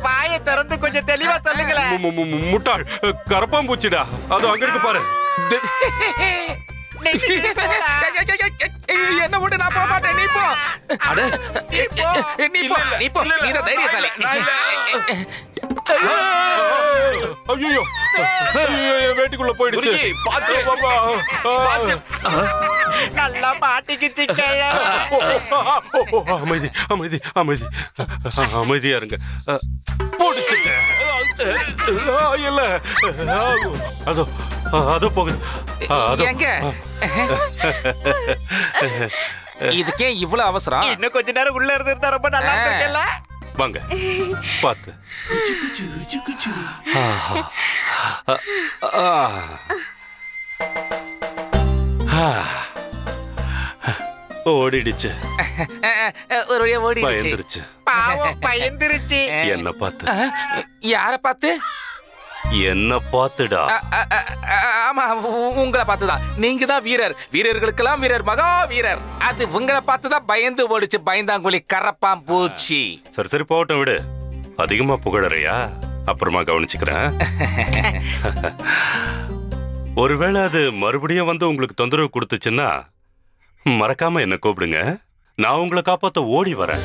வாயை திறந்து கொஞ்சம் தெளிவா சொல்லுங்களேன். முட்டாள், கரப்பாம்பூச்சிடா. அது அங்க இருக்கு பாரு. என்ன விட்டு நான் போக மாட்டேன். நீ போ. நீ போ. நீ தான் தைரியசாலி. ஐயோ, வேட்டுக்குள்ள போயிடுச்சு. நல்லா மாட்டிக்கிச்சு. அமைதி, அமைதி, அமைதி, அமைதியா இருங்க. போடுச்சுட்டேன். இல்ல, அதோ அதோ போகுது. எங்க? இதுக்கே இவ்வளவு அவசரம்? இன்னும் கொஞ்ச நேரம் உள்ள இருந்திருந்தா ரொம்ப நல்லா இருக்குல்ல. வாங்க, பாத்து. ஓடிடுச்சு. ஒரு வழியா ஓடிடுச்சு. பயந்துருச்சு. பாவம், பயந்துருச்சு. என்ன பார்த்து? யார பார்த்து? என்ன பார்த்துடா? ஆமா, உங்களை பார்த்துதான். நீங்க தான் வீரர். வீரர்களுக்கெல்லாம் வீரர், மகா வீரர். அது உங்களை பார்த்துதான் பயந்து ஓடிச்சு. பயந்தாங்குழி கரப்பாம் பூச்சி. சரி சரி, போகட்டும், விடு. அதிகமா புகழறையா? அப்புறமா கவனிச்சுக்கிறேன். ஒருவேளை அது மறுபடியும் வந்து உங்களுக்கு தொந்தரவு கொடுத்துச்சுன்னா மறக்காம என்ன கூப்பிடுங்க. நான் உங்களை காப்பாத்த ஓடி வரேன்.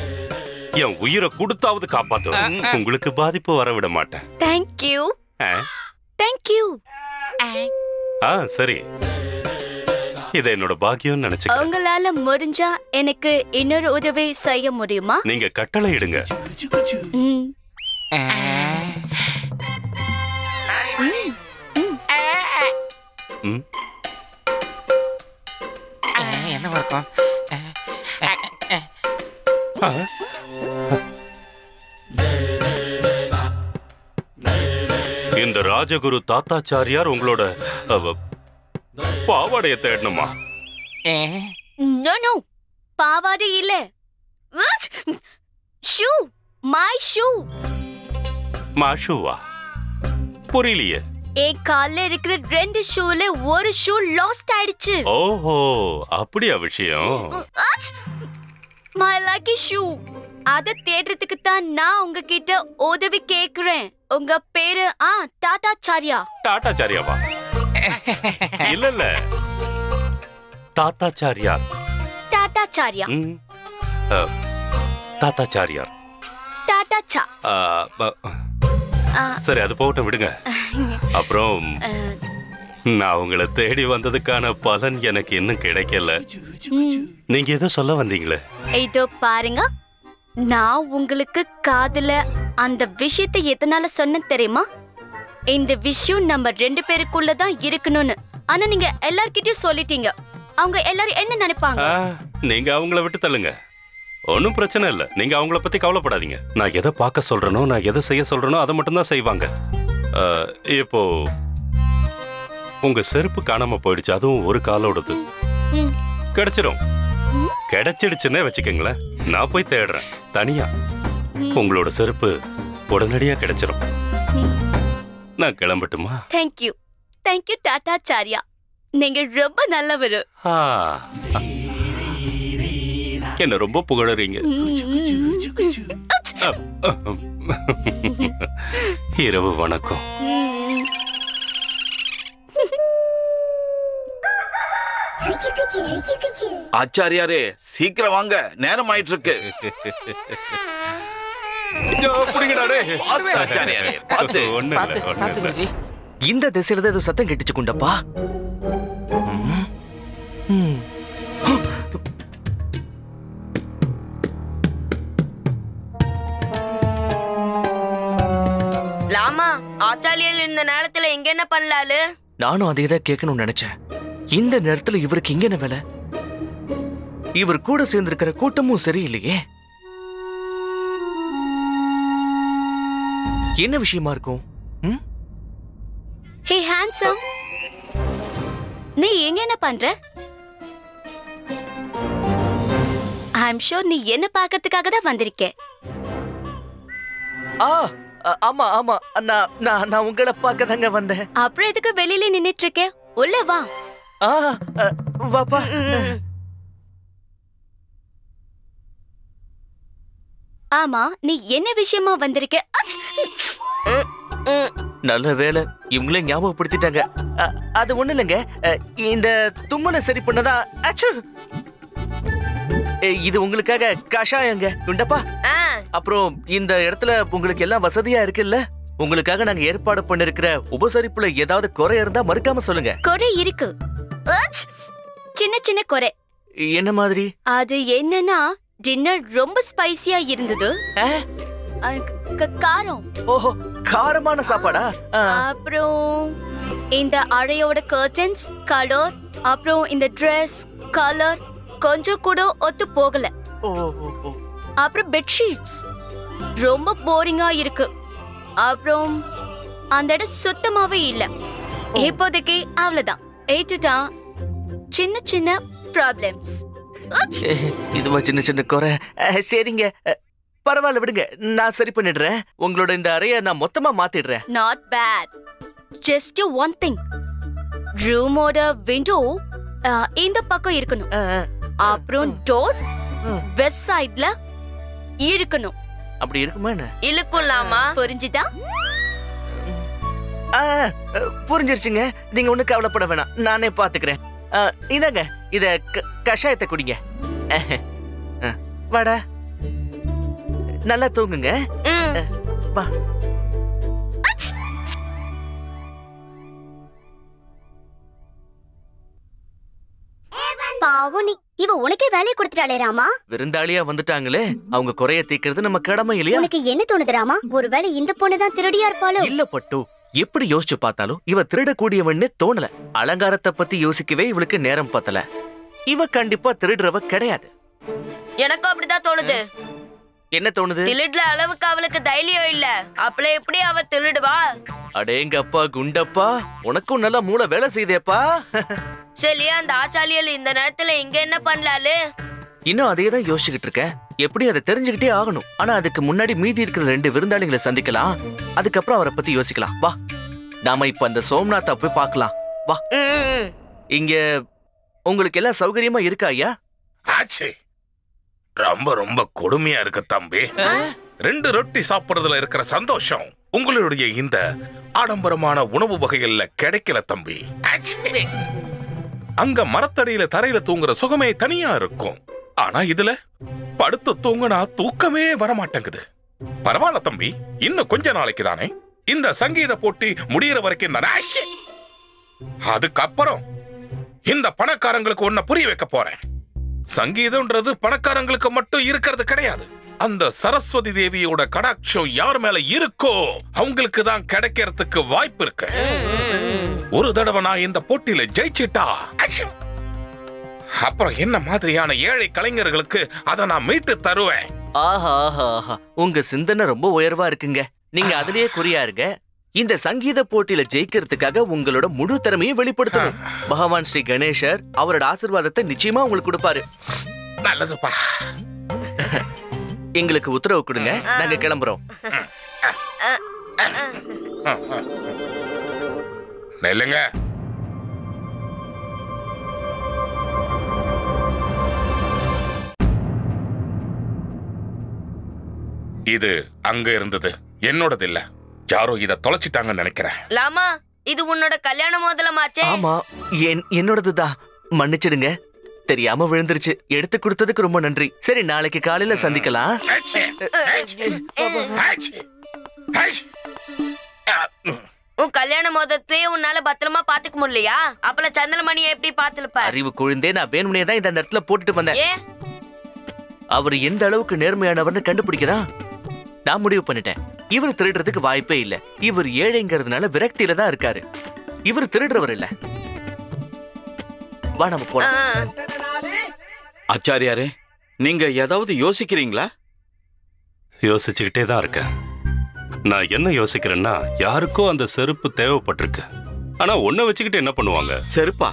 என் உயிரை கொடுத்தாவது காப்பாத்துவேன். உங்களுக்கு பாதிப்பு வர விட மாட்டேன். Thank you. Thank you. சரி, இதை என்னோட பாக்கியம் நினைச்சுக்க. உங்களால முடிஞ்சா எனக்கு இன்னொரு உதவி செய்ய முடியுமா? நீங்க கட்டளை இடுங்க. என்ன இருக்கும்? இந்த ராஜகுரு தாத்தாச்சாரியார் உங்களோட பாவாடைய தேடணுமா? No no, பாவாடை இல்ல. Shoe, my shoe. மாஷுவா? புரியலையே. என் கால்ல இருக்கிற 2 ஷூல ஒரு ஷூ லாஸ்ட் ஆயிடுச்சு. ஓஹோ, அப்படியா விஷயம்? My lucky shoe. அத தேடுறதுக்கு தான் நான் உங்ககிட்ட உதவி கேக்குறேன். உங்க பேரு டாட்டாச்சாரியா. டாட்டாச்சாரியாவா? இல்ல தாத்தாச்சாரியார். டாட்டாச்சாரியா. தாத்தாச்சாரியார். டாட்டாச்சா. சரி, அது போகட்டும், விடுங்க. அப்புறம் நான் உங்களை தேடி வந்ததுக்கான பலன் எனக்கு இன்னும் கிடைக்கல. நீங்க ஏதோ சொல்ல வந்தீங்களே? இதோ பாருங்க, நான் உங்களுக்கு காதுல அந்த விஷயத்தை எதனால சொன்ன தெரியுமா? இந்த விஷயம் நம்ம 2 பேருக்குள்ளதான் இருக்கணும்னு. ஆனா நீங்க எல்லார்கிட்டயும் சொல்லிட்டீங்க. அவங்க எல்லாரும் என்ன நினைப்பாங்க? நீங்க அவங்கள விட்டு தள்ளுங்க, ஒன்னும் பிரச்சனை இல்ல. நீங்க அவங்கள பத்தி கவலைப்படாதீங்க. நான் எதை பார்க்க சொல்றேனோ, நான் எதை செய்ய சொல்றேனோ அதை மட்டும் தான் செய்வாங்க. இப்போ உங்க செருப்பு காணாம போயிடுச்சு, அதுவும் ஒரு காலோடது. கிடைச்சிடும். கிடைச்சிடுச்சுன்னே வச்சுக்கோங்களேன். நான் போய் தேடுறேன் தனியா. உங்களோட செருப்பு உடனடியா கிடைச்சிடும். நான் கிளம்பட்டுமா? தேங்க்யூ. தேங்க்யூ டாட்டாச்சாரியா. நீங்க ரொம்ப நல்லவரு. என்ன ரொம்ப புகழறீங்க. இரவு வணக்கம். ஆச்சாரியாரே, சீக்கிரம் வாங்க, நேரம் ஆயிட்டு இருக்கு. இந்த திசையில தான் ஏதோ சத்தம் கெட்டுச்சு குண்டப்பா. லாமா, ஆச்சாரியல் இந்த நேரத்துல எங்க என்ன பண்ணலாலு? நானும் அதே தான் கேட்கணும்னு நினைச்சேன். இந்த நேரத்துல இவருக்கு இங்க என்ன வேலை? இவர் கூட சேர்ந்திருக்கிற கூட்டமும் சரியில்லையே. என்ன விஷயமா இருக்கும்? ஹே ஹேண்ட்ஸம், நீ எங்க என்ன பண்ற? ஐம் ஷூர் நீ என்ன பார்க்கறதுக்காக தான் வந்திருக்க. ஆமா ஆமா, நான் உங்களை பார்க்க தாங்க வந்தேன். அப்புறம் எதுக்கு வெளியில நின்னுட்டு இருக்க? உள்ள வா. வாப்பா. ஆமா, நீ என்ன விஷயமா வந்திருக்க? நல்ல வேலை, இவங்களே ஞாபகப்படுத்திட்டாங்க. அது ஒண்ணு இல்லைங்க, இந்த தும்மலை சரி பண்ணதா. இது உங்களுக்காக கஷாயங்க குண்டப்பா. அப்புறம் இந்த இடத்துல உங்களுக்கு எல்லாம் வசதியா இருக்குல்ல? உங்களுக்காக நாங்க ஏற்பாடு பண்ணிருக்கிற உபசரிப்புல ஏதாவது குறை இருந்தா மறுக்காம சொல்லுங்க. குறை இருக்கு, சின்ன சின்ன குறை. என்ன மாதிரி? அது என்னன்னா, டின்னர் ரொம்ப ஸ்பைசியா இருந்தது. காரம். ஓஹோ, காரமான சாப்பாடா? அப்புறம் இந்த அறையோட கர்டன்ஸ் கலர், அப்புறம் இந்த ட்ரெஸ் கலர் கொஞ்சம் கூட ஒத்து போகல. அப்புறம் பெட்ஷீட்ஸ் ரொம்ப போரிங்கா இருக்கு. அப்புறம் அந்த இடம் சுத்தமாவே இல்ல. இப்போதைக்கு அவ்வளவுதான். ஏற்றுதான் சின்ன சின்ன ப்ராப்ளம்ஸ். இதுவா சின்ன சின்ன குறை? சரிங்க, பரவாயில்ல, விடுங்க, நான் சரி பண்ணிடுறேன். உங்களோட இந்த அறைய நான் மொத்தமா மாத்திடுறேன். Not bad. Just one thing, ரூமோட விண்டோ இந்த பக்கம் இருக்கணும். அப்புறம் டோர் வெஸ்ட் சைடுல இருக்கணும். அப்படி இருக்குமா என்ன? இழுக்கும்லாமா? புரிஞ்சுதா? புரிஞ்சிருச்சுங்க. நீங்க ஒண்ணு கவலைப்பட வேணாம், நானே பாத்துக்கிறேன். இதாங்க, இத கஷாயத்தை குடிங்க. வாடா, நல்லா தூங்குங்க. வா. பாவம் நீ, இவ உனக்கே வேலையை கொடுத்துட்டாளே ராமா. விருந்தாளியா வந்துட்டாங்களே, அவங்க குறைய தீக்கிறது நம்ம கடமை இல்லையா? உனக்கு என்ன தோணுது ராமா? ஒருவேளை இந்த பொண்ணுதான் திருடியா இருப்பாளோ? இல்ல பட்டு, எப்படி யோசிச்சு பார்த்தாலும் இவ திருடக்கூடியவன்னு தோணல. அலங்காரத்தை பத்தி யோசிக்கவே இவளுக்கு நேரம் பத்தல. இவ கண்டிப்பா திருடுறவ கிடையாது. எனக்கும் அப்படிதான் தோணுது. என்ன தோணுது? திருடுற அளவுக்கு அவளுக்கு தைரியம் இல்ல. அப்பளே எப்படி அவ திருடுவா? அடேங்கப்பா குண்டப்பா, உனக்கும் நல்லா மூளை வேலை செய்தேப்பா. சரி, அந்த ஆச்சாரியல் இந்த நேரத்துல இங்க என்ன பண்ணலாலு? இன்னும் அதே தான் யோசிச்சுக்கிட்டு இருக்கேன். எப்படி அதை தெரிஞ்சுக்கிட்டே ஆகணும். ஆனா அதுக்கு முன்னாடி மீதி இருக்கிற 2 விருந்தாளிகளை சந்திக்கலாம். அதுக்கப்புறம் அவரை பத்தி யோசிக்கலாம். வா, நாம இப்ப அந்த சோம்நாத்தை போய் பார்க்கலாம். வா. இங்க உங்களுக்கு எல்லாம் சௌகரியமா இருக்கா ஐயா? ஆச்சே, ரொம்ப ரொம்ப கொடுமையா இருக்கு தம்பி. 2 ரொட்டி சாப்பிடுறதுல இருக்கிற சந்தோஷம் உங்களுடைய இந்த ஆடம்பரமான உணவு வகைகள்ல கிடைக்கல தம்பி. அங்க மரத்தடியில தரையில தூங்குற சுகமே தனியா இருக்கும். ஆனா இதுல படுத்து தூங்குனா தூக்கமே வரமாட்டேங்குது. பரவாயில்ல தம்பி, இன்னும் கொஞ்ச நாளைக்கு தானே, இந்த சங்கீத போட்டி முடியற வரைக்கும் தானே. அதுக்கப்புறம் இந்த பணக்காரங்களுக்கு ஒன்ன புரிய வைக்க போறேன். சங்கீதம்ன்றது பணக்காரங்களுக்கு மட்டும் இருக்கிறது கிடையாது. அந்த சரஸ்வதி தேவியோட கடாட்சம் யார் மேல இருக்கோ அவங்களுக்கு தான் கிடைக்கிறதுக்கு வாய்ப்பு இருக்கு. ஒரு தடவை நான் இந்த போட்டியில ஜெயிச்சிட்டா அப்புறம் என்ன மாதிரியான ஏழை கலைஞர்களுக்கு அதை நான் மீட்டு தருவேன். ஆஹா ஆஹா ஆஹா, உங்க சிந்தனை ரொம்ப உயர்வா இருக்குங்க. நீங்க அதுலயே குறியா இருங்க. இந்த சங்கீத போட்டியில ஜெயிக்கிறதுக்காக உங்களோட முழு திறமையும் வெளிப்படுத்தணும். பகவான் ஸ்ரீ கணேசர் அவரோட ஆசீர்வாதத்தை நிச்சயமா உங்களுக்கு கொடுப்பாரு. நல்லதுப்பா. எங்களுக்கு உத்தரவு கொடுங்க, நாங்க கிளம்புறோம். நெல்லுங்க. இது அங்க இருந்தது, என்னோடது இல்ல. யாரோ இத தொலைச்சிட்டாங்கன்னு நினைக்கிறேன். லாமா, இது உன்னோட கல்யாண மோதிரமாச்சே. ஆமா, என்னோடதுதான். மன்னிச்சிடுங்க, தெரியாம விழுந்துருச்சு. எடுத்து கொடுத்ததுக்கு ரொம்ப நன்றி. சரி, நாளைக்கு காலையில சந்திக்கலாம். உன் கல்யாண மோதிரத்தையே உன்னால பத்திரமா பாத்துக்க முடியலையா? அப்பல சந்திரமணியை எப்படி பாத்துருப்ப? அறிவு குழந்தே, நான் வேணும்னே தான் இந்த இடத்துல போட்டுட்டு வந்தேன். அவர் எந்த அளவுக்கு நேர்மையானவர்னு கண்டுபிடிக்கதான் நான் முடிவு பண்ணிட்டேன். இவர் திருடுறதுக்கு வாய்ப்பே இல்ல. இவர் ஏழைங்கிறதுனால விரக்தியில தான் இருக்காரு. இவர் திருடுறவர் இல்ல. வா, நம்ம போலாம். ஆச்சாரியாரே, நீங்க ஏதாவது யோசிக்கிறீங்களா? யோசிச்சுக்கிட்டே தான் இருக்கேன். நான் என்ன யோசிக்கிறேன்னா, யாருக்கோ அந்த செருப்பு தேவைப்பட்டிருக்கு. ஆனா ஒன்ன வச்சுக்கிட்டு என்ன பண்ணுவாங்க? செருப்பா?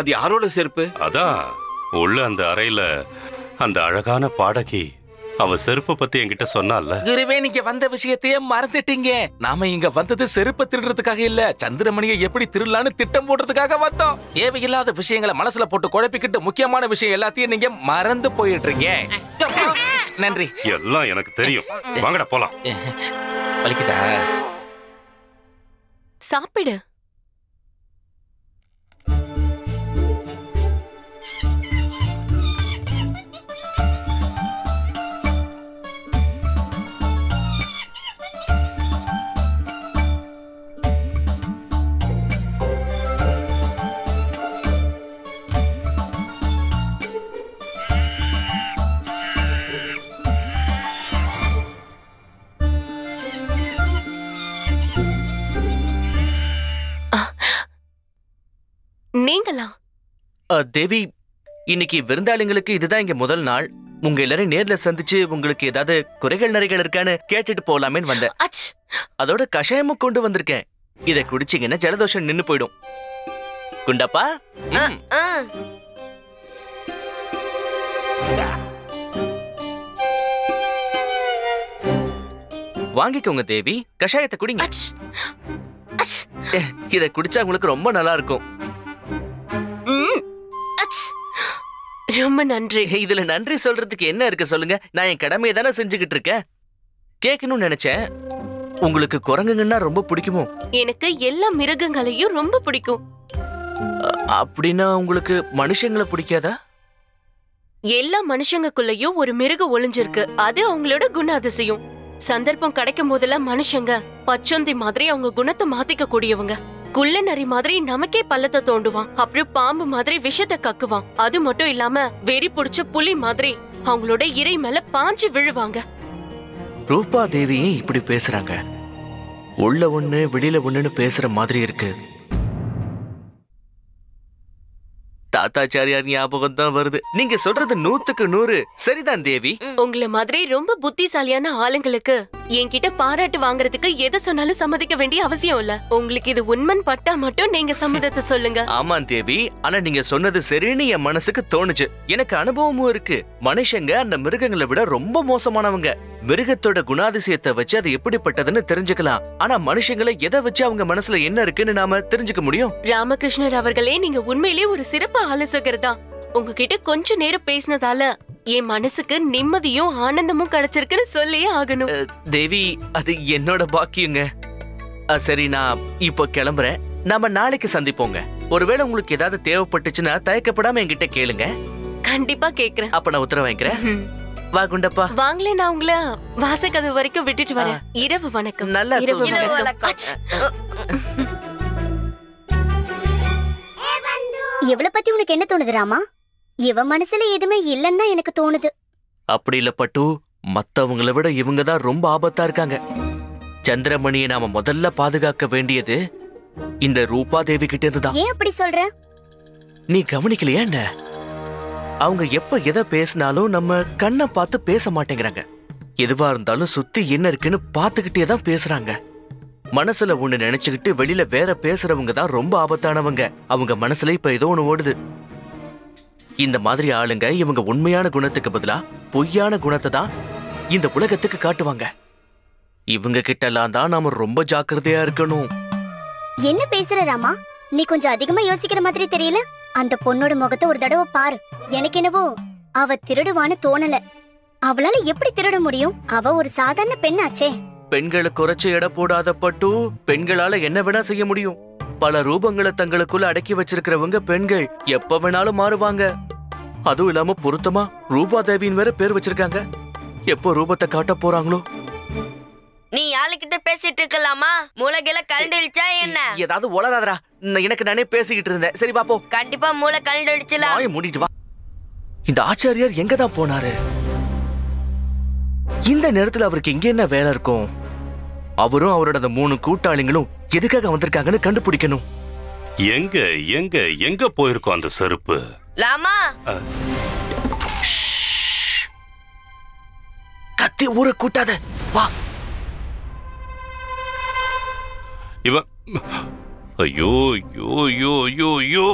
அது யாரோட செருப்பு? அதான் உள்ள அந்த அறையில அந்த அழகான பாடகி அவ செருப்பை பத்தி என்கிட்ட சொன்னால. குருவே, நீங்க வந்த விஷயத்தையே மறந்துட்டீங்க. நாம இங்க வந்தது செருப்பை திருடுறதுக்காக இல்ல, சந்திரமணியை எப்படி திருடலான்னு திட்டம் போடுறதுக்காக வந்தோம். தேவையில்லாத விஷயங்களை மனசுல போட்டு குழப்பிக்கிட்டு முக்கியமான விஷயம் எல்லாத்தையும் நீங்க மறந்து போயிடுறீங்க. நன்றி. எல்லாம் எனக்கு தெரியும். வாங்கடா போலாம். வலிக்குதா? சாப்பிடு. நீங்களா? தேவி, இன்னைக்கு விருந்தாளிங்களுக்கு இதுதான் இங்க முதல் நாள். உங்க எல்லாரும் நேர்ல சந்திச்சு உங்களுக்கு ஏதாவது குறைகள் நிறைகள் இருக்கான்னு கேட்டுட்டு போலாமேன்னு வந்தேன். அதோட கஷாயமும் கொண்டு வந்திருக்கேன். இதை குடிச்சீங்கன்னா ஜலதோஷம் நின்னு போயிடும். குண்டப்பா, வாங்கிக்கோங்க தேவி, கஷாயத்தை குடிங்க. இதை குடிச்சா உங்களுக்கு ரொம்ப நல்லா இருக்கும். ரொம்ப நன்றி. இதுல நன்றி சொல்றதுக்கு என்ன இருக்கு சொல்லுங்க? நான் என் கடமையை தானே செஞ்சுக்கிட்டு இருக்கேன். கேட்கணும்னு நினைச்சேன், உங்களுக்கு குரங்குங்கன்னா ரொம்ப பிடிக்குமோ? எனக்கு எல்லா மிருகங்களையும் ரொம்ப பிடிக்கும். அப்படின்னா உங்களுக்கு மனுஷங்களை பிடிக்காதா? எல்லா மனுஷங்களுக்குள்ளயும் ஒரு மிருகம் ஒளிஞ்சிருக்கு. அது அவங்களோட குணாதிசயம். சந்தர்ப்பம் கிடைக்கும் போதெல்லாம் மனுஷங்க பச்சொந்தி மாதிரி அவங்க குணத்தை மாத்திக்க கூடியவங்க. குள்ள நரி மாதிரி நமக்கே பள்ளத்தை தோண்டுவான். அப்புறம் பாம்பு மாதிரி விஷத்தை கக்குவான். அது மட்டும் இல்லாம வெறி புடிச்ச புலி மாதிரி அவங்களோட இறை மேல பாஞ்சு விழுவாங்க. ரூபா தேவியே இப்படி பேசுறாங்க. உள்ள ஒண்ணு வெளியில ஒண்ணுன்னு பேசுற மாதிரி இருக்கு. தாத்தாச்சாரியார் ஞாபகம் தான் வருது. நீங்க சொல்றது 100க்கு 100 சரிதான் தேவி. உங்களை மாதிரி ரொம்ப புத்திசாலியான ஆளுங்களுக்கு என்கிட்ட பாராட்டு வாங்குறதுக்கு எதை சொன்னாலும் சம்மதிக்க வேண்டிய அவசியம் இல்ல. உங்களுக்கு இது உண்மன் பட்டா மட்டும் நீங்க சம்மதத்தை சொல்லுங்க. ஆமா தேவி, ஆனா நீங்க சொன்னது சரின்னு என் மனசுக்கு தோணுச்சு. எனக்கு அனுபவமும் இருக்கு. மனுஷங்க அந்த மிருகங்களை விட ரொம்ப மோசமானவங்க. மிருகத்தோட குணாதிசயத்தை வச்சு அது எப்படிப்பட்டதுன்னு தெரிஞ்சுக்கலாம். ஆனா மனுஷங்களை எதை வச்சு அவங்க மனசுல என்ன இருக்குன்னு நாம தெரிஞ்சுக்க முடியும்? ராமகிருஷ்ணர் அவர்களே, நீங்க உண்மையிலேயே ஒரு சிறப்பு ஆலோசகர் தான். உங்ககிட்ட கொஞ்ச நேரம் பேசினதால என் மனசுக்கு நிம்மதியும் ஆனந்தமும் கிடைச்சிருக்குன்னு சொல்லியே ஆகணும். தேவி, அது என்னோட பாக்கியங்க. சரி, நான் இப்போ கிளம்புறேன். நாம நாளைக்கு சந்திப்போங்க. ஒருவேளை உங்களுக்கு ஏதாவது தேவைப்பட்டுச்சுன்னா தயக்கப்படாம என்கிட்ட கேளுங்க. கண்டிப்பா கேக்குறேன். அப்ப நான் உத்தரவு வாங்கிக்கிறேன். வா குண்டப்பா. வாங்களே, நான் உங்களை வாசக்கது வரைக்கும் விட்டுட்டு வரேன். இரவு வணக்கம். நல்லா இரவு தூங்குங்க. வணக்கம். இவள பத்தி உனக்கு என்ன தோணுது ராமா? இவ மனசுல எதுவுமே இல்லன்னா எனக்கு தோணுது. அப்படி இல்ல பட்டு, மத்தவங்களை விட இவங்க தான் ரொம்ப ஆபத்தா இருக்காங்க. சந்திரமணியை நாம முதல்ல பாதுகாக்க வேண்டியது இந்த ரூபா தேவி கிட்ட இருந்துதான். ஏன் அப்படி சொல்ற? நீ கவனிக்கலையா என்ன? அவங்க எப்ப எதை பேசினாலும் நம்ம கண்ணை பார்த்து பேச மாட்டேங்கிறாங்க. எதுவா இருந்தாலும் சுத்தி என்ன இருக்குன்னு பாத்துக்கிட்டே தான் பேசுறாங்க. மனசுல ஒண்ணு நினைச்சுக்கிட்டு வெளியில வேற பேசுறவங்க தான் ரொம்ப ஆபத்தானவங்க. அவங்க மனசுல இப்ப ஏதோ ஒண்ணு ஓடுது. இந்த மாதிரி ஆளுங்க இவங்க உண்மையான குணத்துக்கு பதிலா பொய்யான குணத்தை தான் இந்த உலகத்துக்கு காட்டுவாங்க. இவங்க கிட்ட எல்லாம் தான் நாம ரொம்ப ஜாக்கிரதையா இருக்கணும். என்ன பேசுற ராமா? நீ கொஞ்சம் அதிகமா யோசிக்கிற மாதிரி தெரியல. அந்த பொண்ணோட முகத்தை ஒரு தடவை பாரு. எனக்கு என்னவோ அவ திருடுவான்னு தோணல. அவளால எப்படி திருட முடியும்? அவ ஒரு சாதாரண பெண்ணாச்சே. பெண்களை குறைச்சு எடை போடாத பட்டு, பெண்களால என்ன வேணா செய்ய முடியும். பல ரூபங்களை தங்களுக்குள்ள அடக்கி வச்சிருக்கிறவங்க பெண்கள் எப்ப வேணாலும் மாறுவாங்க. அதுவும் இல்லாம பொருத்தமா ரூபா தேவியின் வேற பேர் வச்சிருக்காங்க. எப்போ ரூபத்தை காட்ட போறாங்களோ. நீ யாருக்கிட்ட பேசிட்டு இருக்கலாமா? மூளைகில கலண்டிடுச்சா என்ன? ஏதாவது உளறாதடா. எனக்கு நானே பேசிக்கிட்டு இருந்தேன். சரி பாப்போ. கண்டிப்பா மூளை கலண்டிடுச்சுல. வாயை மூடிட்டு வா. இந்த ஆச்சாரியார் எங்க தான் போனாரு? இந்த நேரத்துல அவருக்கு இங்க என்ன வேலை இருக்கும்? அவரும் அவரோட அந்த 3 கூட்டாளிகளும் எதுக்காக வந்திருக்காங்கன்னு கண்டுபிடிக்கணும். எங்க எங்க எங்க போயிருக்கோம் அந்த செருப்பு? லாமா, கத்தி ஊரை கூட்டாத. வா. இவன் ஐயோ ஐயோ ஐயோ ஐயோ ஐயோ,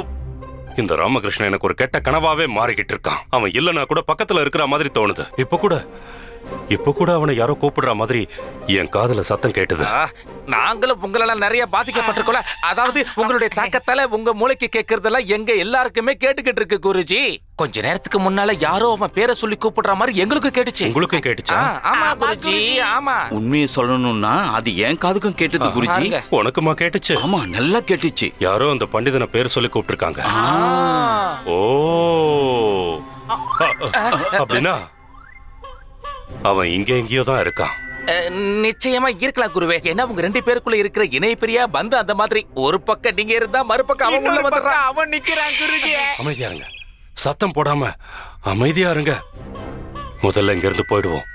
இந்த ராமகிருஷ்ணன் எனக்கு ஒரு கெட்ட கனவாவே மாறிக்கிட்டு இருக்கான். அவன் இல்லைன்னா கூட பக்கத்துல இருக்கிற மாதிரி தோணுது. இப்ப கூட அவனை யாரோ கூப்பிடுற மாதிரி என் காதுல சத்தம் கேட்டது. நாங்களும் உங்களெல்லாம் நிறைய பாதிக்கப்பட்டிருக்கோம். அதாவது உங்களுடைய தாக்கத்தால உங்க மூளைக்கு கேட்கறதெல்லாம் எங்க எல்லாருக்குமே கேட்டுக்கிட்டு இருக்கு குருஜி. கொஞ்ச நேரத்துக்கு முன்னால யாரோ அவன் பேரை சொல்லி கூப்பிடுற மாதிரி எங்களுக்கும் கேட்டுச்சு. உங்களுக்கும் கேட்டுச்சா? ஆமா குருஜி, ஆமா. உண்மையை சொல்லணும்னா அது என் காதுக்கும் கேட்டது குருஜி. உனக்குமா கேட்டுச்சு? ஆமா, நல்லா கேட்டுச்சு. யாரோ அந்த பண்டிதனை பேர் சொல்லி கூப்பிட்டுருக்காங்க. ஓ, அப்படின்னா அவன் இங்க எங்கேயோ தான் இருக்கான். நிச்சயமா இருக்கலாம் குருவே. ஏன்னா உங்க 2 பேருக்குள்ள இருக்கிற இணை பிரியா பந்து அந்த மாதிரி. ஒரு பக்கம் நீங்க இருந்தா மறுபக்கம் அவன் உள்ள வந்துறான். அவன் நிக்கிறான் குருஜி. அமைதியா இருங்க, சத்தம் போடாம அமைதியா இருங்க. முதல்ல இங்க இருந்து போயிடுவோம்.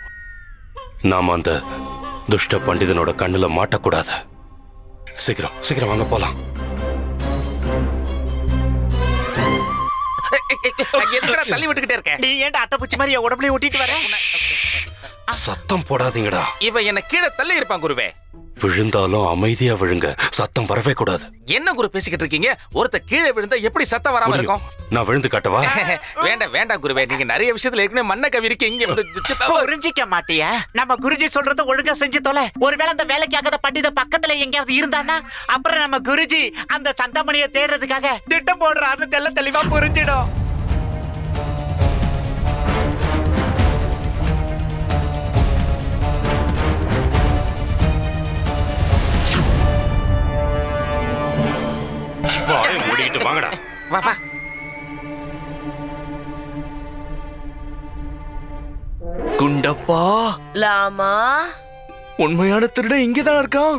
நாம அந்த துஷ்ட பண்டிதனோட கண்ணுல மாட்டக்கூடாது. சீக்கிரம் சீக்கிரம் வாங்க போலாம். தள்ளி விட்டுக்கிட்டே இருக்க. நீ ஏன்டா அட்டைப்பூச்சி மாதிரி உடம்புல ஒட்டிட்டு வர? சத்தம் போடாதீங்கடா. இவன் என்ன கீழே தள்ளி இருப்பான் குருவே. விழுந்தாலும் அமைதியா விழுங்க, சத்தம் வரவே கூடாது. என்ன குரு பேசிக்கிட்டு இருக்கீங்க? ஒருத்த கீழே விழுந்தா எப்படி சத்தம் வராம இருக்கும்? நான் விழுந்து காட்டவா? வேண்டாம் குருவே. நீங்க நிறைய விஷயத்துல ஏற்கனவே மண்ண கவிரிக்கு இங்க புரிஞ்சிக்க மாட்டியா? நம்ம குருஜி சொல்றத ஒழுங்கா செஞ்சு தொலை. ஒருவேளை அந்த வேலைக்காக பண்டித பக்கத்துல எங்கேயாவது இருந்தானா அப்புறம் நம்ம குருஜி அந்த சந்தாமணியை தேடுறதுக்காக திட்டம் போடுறாருன்னு தெல்ல தெளிவா புரிஞ்சிடும். மூடிட்டு வாங்கடா. வா வா. குண்டப்பா, லாமா, உண்மையான திருடன் இங்கதான் இருக்கான்.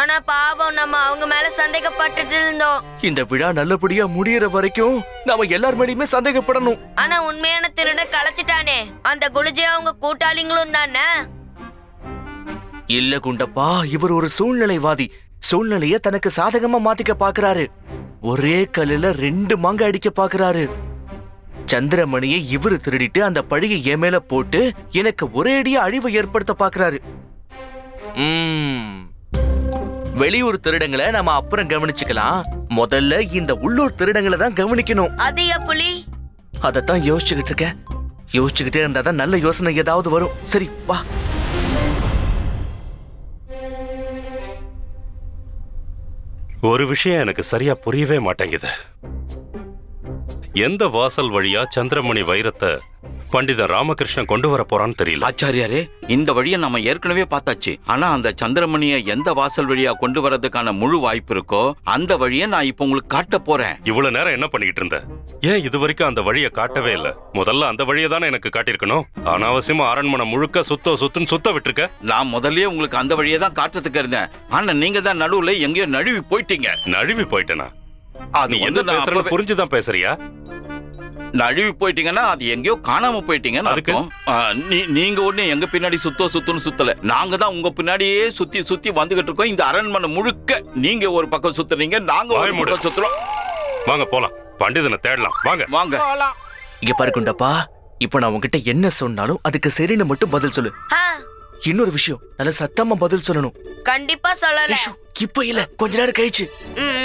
ஆனா பாவம், நம்ம அவங்க மேல சந்தேகப்பட்டுட்டு இருந்தோம். இந்த விழா நல்லபடியா முடியற வரைக்கும் நாம எல்லார் மேலயுமே சந்தேகப்படணும். ஆனா உண்மையான திருட கலைச்சிட்டானே, அந்த குருஜி அவங்க கூட்டாளிங்களும் தானே? இல்ல குண்டப்பா, இவர் ஒரு சூழ்நிலைவாதி. சூழ்நிலைய தனக்கு சாதகமா மாத்திக்க பாக்குறாரு. ஒரே கல்லுல 2 மாங்க அடிக்க பாக்குறாரு. சந்திரமணியை இவரு திருடிட்டு அந்த பழியை என் மேல போட்டு எனக்கு ஒரேடியா அழிவை ஏற்படுத்த பாக்குறாரு. வெளியூர் திருடங்களை நாம அப்புறம் கவனிச்சுக்கலாம். முதல்ல இந்த உள்ளூர் திருடங்களை தான் கவனிக்கணும். அதிக புலி. அதத்தான் யோசிச்சுக்கிட்டு இருக்கேன். யோசிச்சுக்கிட்டே இருந்தாதான் நல்ல யோசனை ஏதாவது வரும். சரி வா. ஒரு விஷயம் எனக்கு சரியா புரியவே மாட்டேங்குது. எந்த வாசல் வழியா சந்திரமணி வைரத்தை பண்டிதர் ராமகிருஷ்ணன் கொண்டு வர போறான்னு தெரியல. ஆச்சாரியாரே, இந்த வழியை நம்ம ஏற்கனவே பார்த்தாச்சு. ஆனா அந்த சந்திரமணியை எந்த வாசல் வழியா கொண்டு வரதுக்கான முழு வாய்ப்பு இருக்கோ அந்த வழியை நான் இப்ப உங்களுக்கு காட்ட போறேன். இவ்வளவு நேரம் என்ன பண்ணிக்கிட்டு இருந்த? ஏன் இது வரைக்கும் அந்த வழியை காட்டவே இல்ல? முதல்ல அந்த வழியை தானே எனக்கு காட்டியிருக்கணும். அனாவசியமா அரண்மனை முழுக்க சுத்த விட்டுருக்க. நான் முதல்லயே உங்களுக்கு அந்த வழியை தான் காட்டுறதுக்கு இருந்தேன். ஆனா நீங்க தான் நடுவுல எங்கேயோ நழுவி போயிட்டீங்க. நழுவி போயிட்டேனா? அது நீ என்ன பேசுற புரிஞ்சுதான் பேசுறியா? நழுவி போயிட்டீங்கன்னா அது எங்கேயோ காணாம போயிட்டீங்கன்னு அர்த்தம். நீங்க ஒண்ணு எங்க பின்னாடி சுத்துன்னு சுத்தல. நாங்க தான் உங்க பின்னாடியே சுத்தி வந்துகிட்டு இருக்கோம். இந்த அரண்மனை முழுக்க நீங்க ஒரு பக்கம் சுத்துறீங்க, நாங்க ஒரு பக்கம் சுத்துறோம். வாங்க போலாம், பண்டிதனை தேடலாம். வாங்க. இங்க பாரு குண்டப்பா, இப்ப நான் உங்ககிட்ட என்ன சொன்னாலும் அதுக்கு சரின்னு மட்டும் பதில் சொல்லு. இன்னொரு விஷயம், நல்ல சத்தமா பதில் சொல்லணும். கண்டிப்பா சொல்லல. இப்ப இல்ல, கொஞ்ச நேரம் கழிச்சு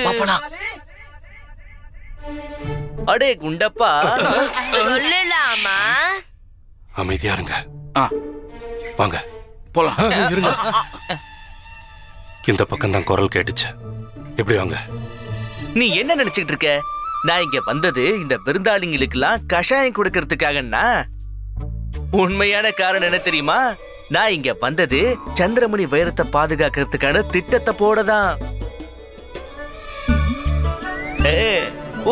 பாப்பலாம். அடே குண்டப்பா, சொல்லலாமா? அமைதியா இருங்க. வாங்க போலாம். இருங்க. இந்த பக்கம் தான் குரல் கேட்டுச்சு. எப்படி வாங்க. நீ என்ன நினைச்சிட்டு இருக்க? நான் இங்க வந்தது இந்த விருந்தாளிங்களுக்கெல்லாம் கஷாயம் கொடுக்கறதுக்காகன்னா. உண்மையான காரணம் என்ன தெரியுமா? நான் இங்க வந்தது சந்திரமணி வைரத்தை பாதுகாக்கிறதுக்கான திட்டத்தை போடதான்.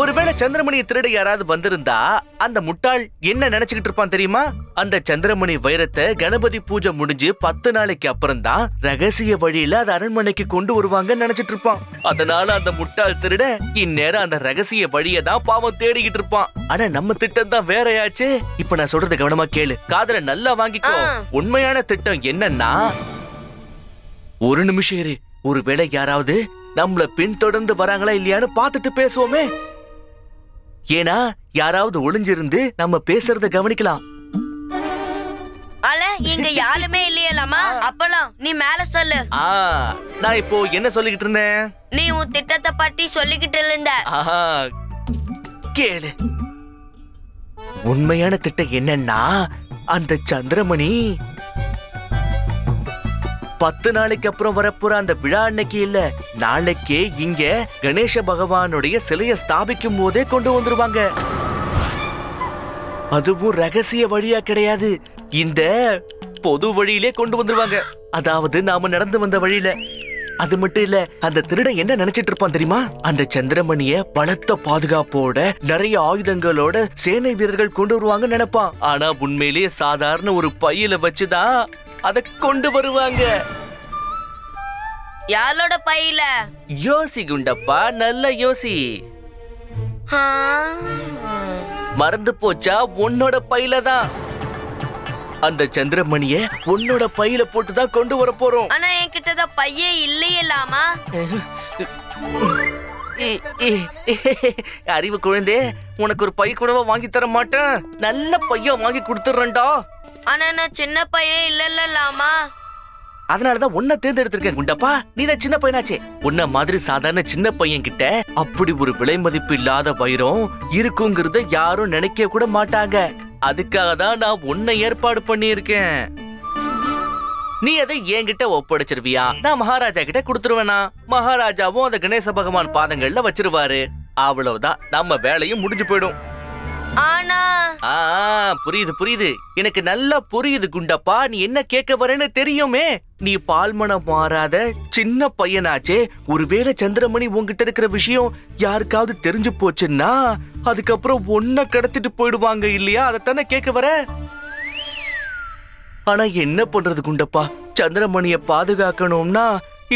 ஒருவேளை சந்திரமணியை திருட யாராவது வந்திருந்தா அந்த முட்டாள் என்ன நினைச்சுக்கிட்டு இருப்பான் தெரியுமா? அந்த சந்திரமணி வைரத்தை கணபதி பூஜை முடிஞ்சு 10 நாளைக்கு அப்புறம் தான் ரகசிய வழியில அது அரண்மனைக்கு கொண்டு வருவாங்கன்னு நினைச்சிட்டு இருப்பான். அதனால அந்த முட்டாள் திருட இந்நேரம் அந்த ரகசிய வழியை தான் பாவம் தேடிக்கிட்டு இருப்பான். ஆனா நம்ம திட்டம் தான் வேறையாச்சு. இப்ப நான் சொல்றது கவனமா கேளு, காதுல நல்லா வாங்கிக்கோ. உண்மையான திட்டம் என்னன்னா, ஒரு நிமிஷம் இரு. ஒருவேளை யாராவது நம்மள பின்தொடர்ந்து வராங்களா இல்லையான்னு பார்த்துட்டு பேசுவோமே. ஏன்னா யாராவது ஒளிஞ்சிருந்து நம்ம பேசுறத கவனிக்கலாம். அல இங்க யாருமே இல்லையலாமா? அப்பலாம் நீ மேல சொல்லு. நான் இப்போ என்ன சொல்லிக்கிட்டு இருந்தேன்? நீ உன் திட்டத்தை பத்தி சொல்லிக்கிட்டு இருந்த. கேளு. உண்மையான திட்டம் என்னன்னா, அந்த சந்திரமணி 10 நாளைக்கு அப்புறம் வரப்போற அந்த விழா அன்னைக்கு இல்ல, நாளைக்கே இங்க கணேச பகவானுடைய சிலையை ஸ்தாபிக்கும் போதே கொண்டு வந்துருவாங்க. அதுவும் ரகசிய வழியா கிடையாது, இந்த பொது வழியிலே கொண்டு வந்துருவாங்க. அதாவது நாம நடந்து வந்த வழியில. அது மட்டும் இல்ல, அந்த திருடன் என்ன நினைச்சிட்டு இருப்பான் தெரியுமா? அந்த சந்திரமணிய பலத்த பாதுகாப்போட நிறைய ஆயுதங்களோட சேனை வீரர்கள் கொண்டு வருவாங்க நினைப்பான். ஆனா உண்மையிலேயே சாதாரண ஒரு பையில வச்சுதான் அத கொண்டு வருவாங்க. யாரோட பையில? யோசி குண்டப்பா, நல்ல யோசி. மறந்து போச்சா? உன்னோட பையில தான். அந்த சந்திரமணிய உன்னோட பையில போட்டுதான் கொண்டு வர போறோம். ஆனா என்கிட்ட தான் பையே இல்லையலாமா? அறிவு குழந்தை, உனக்கு ஒரு பை கூடவா வாங்கி தர மாட்டேன். நல்ல பையா வாங்கி கொடுத்துறேன்டா. ஆனா நான் சின்ன பையே இல்லலாமா? அதனாலதான் உன்னை தேர்ந்தெடுத்திருக்கேன் குண்டப்பா. நீதான் சின்ன பையனாச்சே. உன்ன மாதிரி சாதாரண சின்ன பையன் கிட்ட அப்படி ஒரு விலை மதிப்பு இல்லாத வைரம் இருக்குங்கிறத யாரும் நினைக்க கூட மாட்டாங்க. அதுக்காக தான் நான் உன்னை ஏற்பாடு பண்ணியிருக்கேன். நீ அதை என்கிட்ட ஒப்படைச்சிருவியா? நான் மகாராஜா கிட்ட கொடுத்துருவேனா? மகாராஜாவும் அந்த கணேச பகவான் பாதங்கள்ல வச்சிருவாரு. அவ்வளவுதான், நம்ம வேலையும் முடிஞ்சு போயிடும். ஆனா புரியுது, எனக்கு நல்லா புரியுது குண்டப்பா. நீ என்ன கேட்க வரேன்னு தெரியுமே. நீ பால்மனம் மாறாத சின்ன பையனாச்சே. ஒருவேளை சந்திரமணி உன்கிட்ட இருக்கிற விஷயம் யாருக்காவது தெரிஞ்சு போச்சுன்னா அதுக்கப்புறம் ஒன்ன கடத்திட்டு போயிடுவாங்க இல்லையா? அதைத்தானே கேட்க வர. ஆனா என்ன பண்றது குண்டப்பா, சந்திரமணிய பாதுகாக்கணும்னா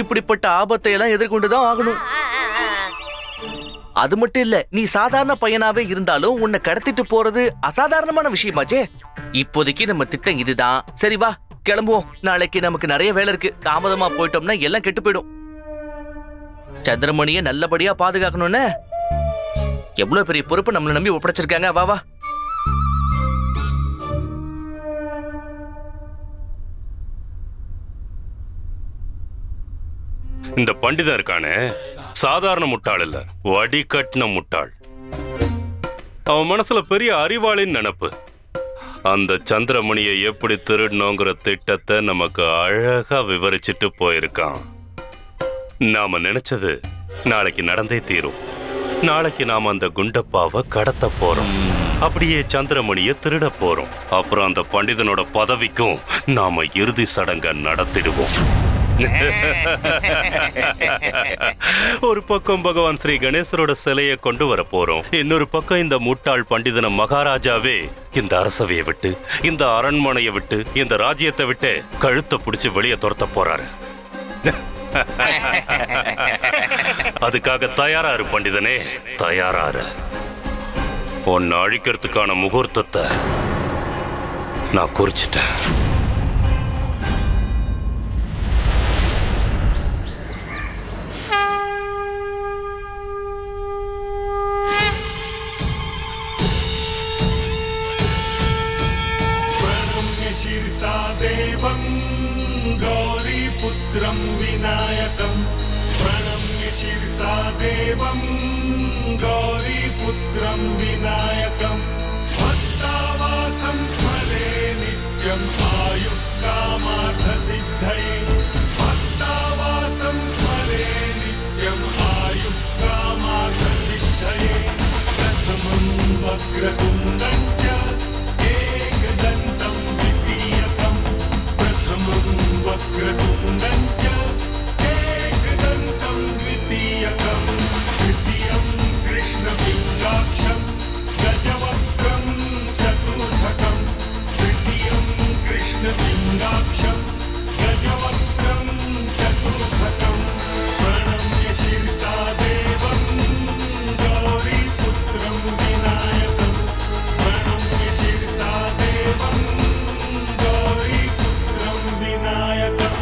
இப்படிப்பட்ட ஆபத்தை எல்லாம் எதிர்கொண்டுதான் ஆகணும். அது மட்டும் இல்ல, நீ சாதாரண பையனாவே இருந்தாலும் உன்னை கடத்திட்டு போறது அசாதாரணமான விஷயமாச்சே. இப்போதைக்கு நம்ம திட்டம் இதுதான். சரி வா கிளம்புவோம். நாளைக்கு நமக்கு நிறைய வேலை இருக்கு. தாமதமா போயிட்டோம்னா எல்லாம் கெட்டு போயிடும். சந்திரமணியை நல்லபடியா பாதுகாக்கணும்னு எவ்வளவு பெரிய பொறுப்பு நம்மளை நம்பி ஒப்படைச்சிருக்காங்க. வா வா. இந்த பண்டிதன் இருக்கானே, சாதாரண முட்டாள் இல்ல, வடிகட்டின முட்டாள். அவன் மனசுல பெரிய அறிவாளின்னு நினைப்பு. அந்த சந்திரமணியை எப்படி திருடணுங்கிற திட்டத்தை நமக்கு அழகா விவரிச்சுட்டு போயிருக்கான். நாம நினைச்சது நாளைக்கு நடந்தே தீரும். நாளைக்கு நாம அந்த குண்டப்பாவை கடத்த போறோம். அப்படியே சந்திரமணியை திருட போறோம். அப்புறம் அந்த பண்டிதனோட பதவிக்கும் நாம இறுதி சடங்கை நடத்திடுவோம். ஒரு பக்கம் பகவான் ஸ்ரீ கணேசரோட சிலையை கொண்டு வர போறோம். இன்னொரு பக்கம் இந்த முட்டாள் பண்டிதன மகாராஜாவே இந்த அரசவையை விட்டு, இந்த அரண்மனையை விட்டு, இந்த ராஜ்யத்தை விட்டு கழுத்தை பிடிச்சு வெளியே துரத்த போறாரு. அதுக்காக தயாராரு பண்டிதனே, தயாராரு. உன்னை அழிக்கிறதுக்கான முகூர்த்தத்தை நான் குறிச்சிட்டேன். गौरीपुत्रं विनायकं प्रणम्य शिरसा देवं गौरीपुत्रं विनायकं भक्तावासं स्मरे नित्यम् आयुक्कामार्थसिद्धये भक्तावासं स्मरे नित्यम् आयुक्कामार्थसिद्धये प्रथमं वक्रतुण्डं च एकदन्तं द्वितीयकम् प्रथमं वक्रतुण्डं च एकदन्तं द्वितीयकं तृतीयं कृष्णपिङ्गाक्षं गजवक्त्रं चतुर्थकं तृतीयं कृष्णपिङ्गाक्षं गजवक्त्रं चतुर्थकं प्रणम्य शिरसा देवं गौरीपुत्रं विनायकं प्रणम्य शिरसा देवं गौरीपुत्रं विनायकम्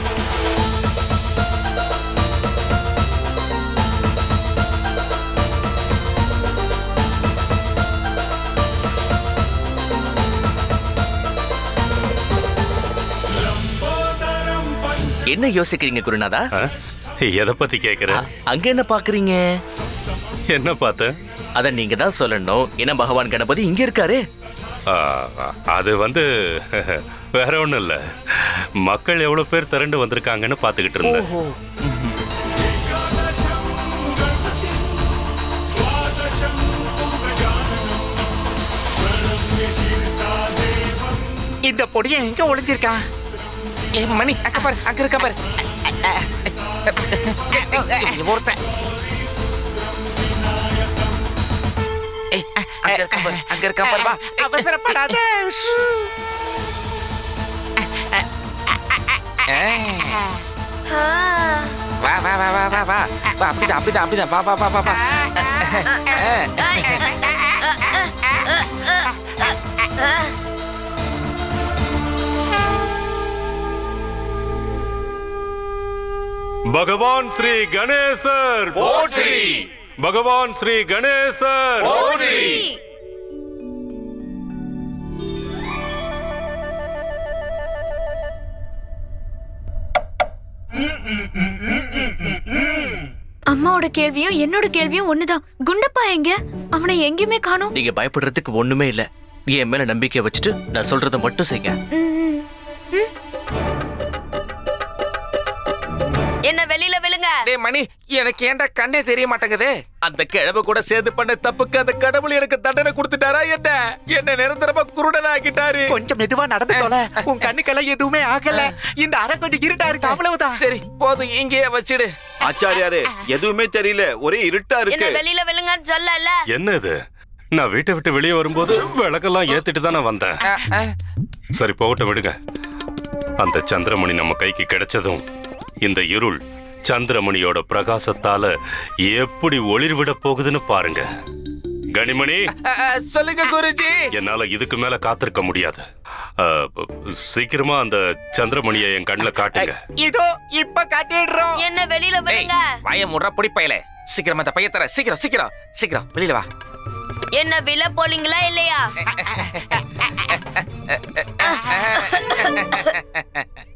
என்ன யோசிக்கிறீங்க குருநாதா? எதை பத்தி கேக்குற? அங்க என்ன பாக்குறீங்க? என்ன பார்த்த? அத நீங்க தான் சொல்லணும். என்ன பகவான் கணபதி இங்க இருக்காரு? அது வேற ஒண்ணும் இல்ல, மக்கள் எவ்வளவு பேர் திரண்டு வந்திருக்காங்கன்னு பாத்துக்கிட்டு இருந்தேன். இந்த பொடியை எங்க ஒளிஞ்சிருக்கான்? மணி அங்க பாரு, அங்க இருக்க பாரு. ஒருத்தன் அங்க இருக்க பாரு. வா, அவசரப்படாத. வா வா வா வா வா வா. அப்படிதான் அப்படிதான் அப்படிதான். வா வா வா வா வா. பகவான் ஸ்ரீ கணேசர் போற்றி! பகவான் ஸ்ரீ கணேசர் போற்றி! அம்மாவோட கேள்வியும் என்னோட கேள்வியும் ஒண்ணுதான். குண்டப்பா எங்க? அவனை எங்கேயுமே காணோம். நீங்க பயப்படுறதுக்கு ஒண்ணுமே இல்ல. என் மேல நம்பிக்கை வச்சுட்டு நான் சொல்றதை மட்டும் செய்யுங்க. என்ன வெளியில விழுங்க. டேய் மணி, எனக்கு ஏன்டா கண்ணே தெரிய மாட்டேங்குது? அந்த கிழவு கூட சேர்ந்து பண்ண தப்புக்கு அந்த கடவுள் எனக்கு தண்டனை கொடுத்துட்டாரா என்ன? என்ன நிரந்தரமா குருடனா ஆக்கிட்டாரு. கொஞ்சம் மெதுவா நடந்து தொலை. உன் கண்ணுக்கெல்லாம் எதுவுமே ஆகல. இந்த அறை கொஞ்சம் இருட்டா இருக்கு, அவ்வளவுதான். சரி போதும், இங்கேயே வச்சிடு. ஆச்சாரியாரே, எதுவுமே தெரியல, ஒரே இருட்டா என்ன இருக்கு. வெளியில விழுங்கன்னு சொல்லல. என்ன இது? நான் வீட்டை விட்டு வெளியே வரும்போது விளக்கெல்லாம் ஏத்திட்டு தானே வந்தேன். சரி போகட்டும், விடுங்க. அந்த சந்திரமணி நம்ம கைக்கு கிடைச்சதும் இந்த இருள் சந்திரமணியோட பிரகாசத்தால எப்படி ஒளிர்விட போகுதுன்னு பாருங்க. கனிமணி, சொல்லுங்க குருஜி. என்னால இதுக்கு மேல காத்திருக்க முடியாது. சீக்கிரமா அந்த சந்திரமணியை என் கண்ணுல காட்டுங்க. இதோ இப்ப காட்டிடுறோம். என்ன வெளியில விழுங்க. வாய முற பொடி பயலே. சீக்கிரமா அந்த பைய தர. சீக்கிரம் சீக்கிரம் சீக்கிரம் வெளியில வா. என்ன விழ போலீங்களா இல்லையா?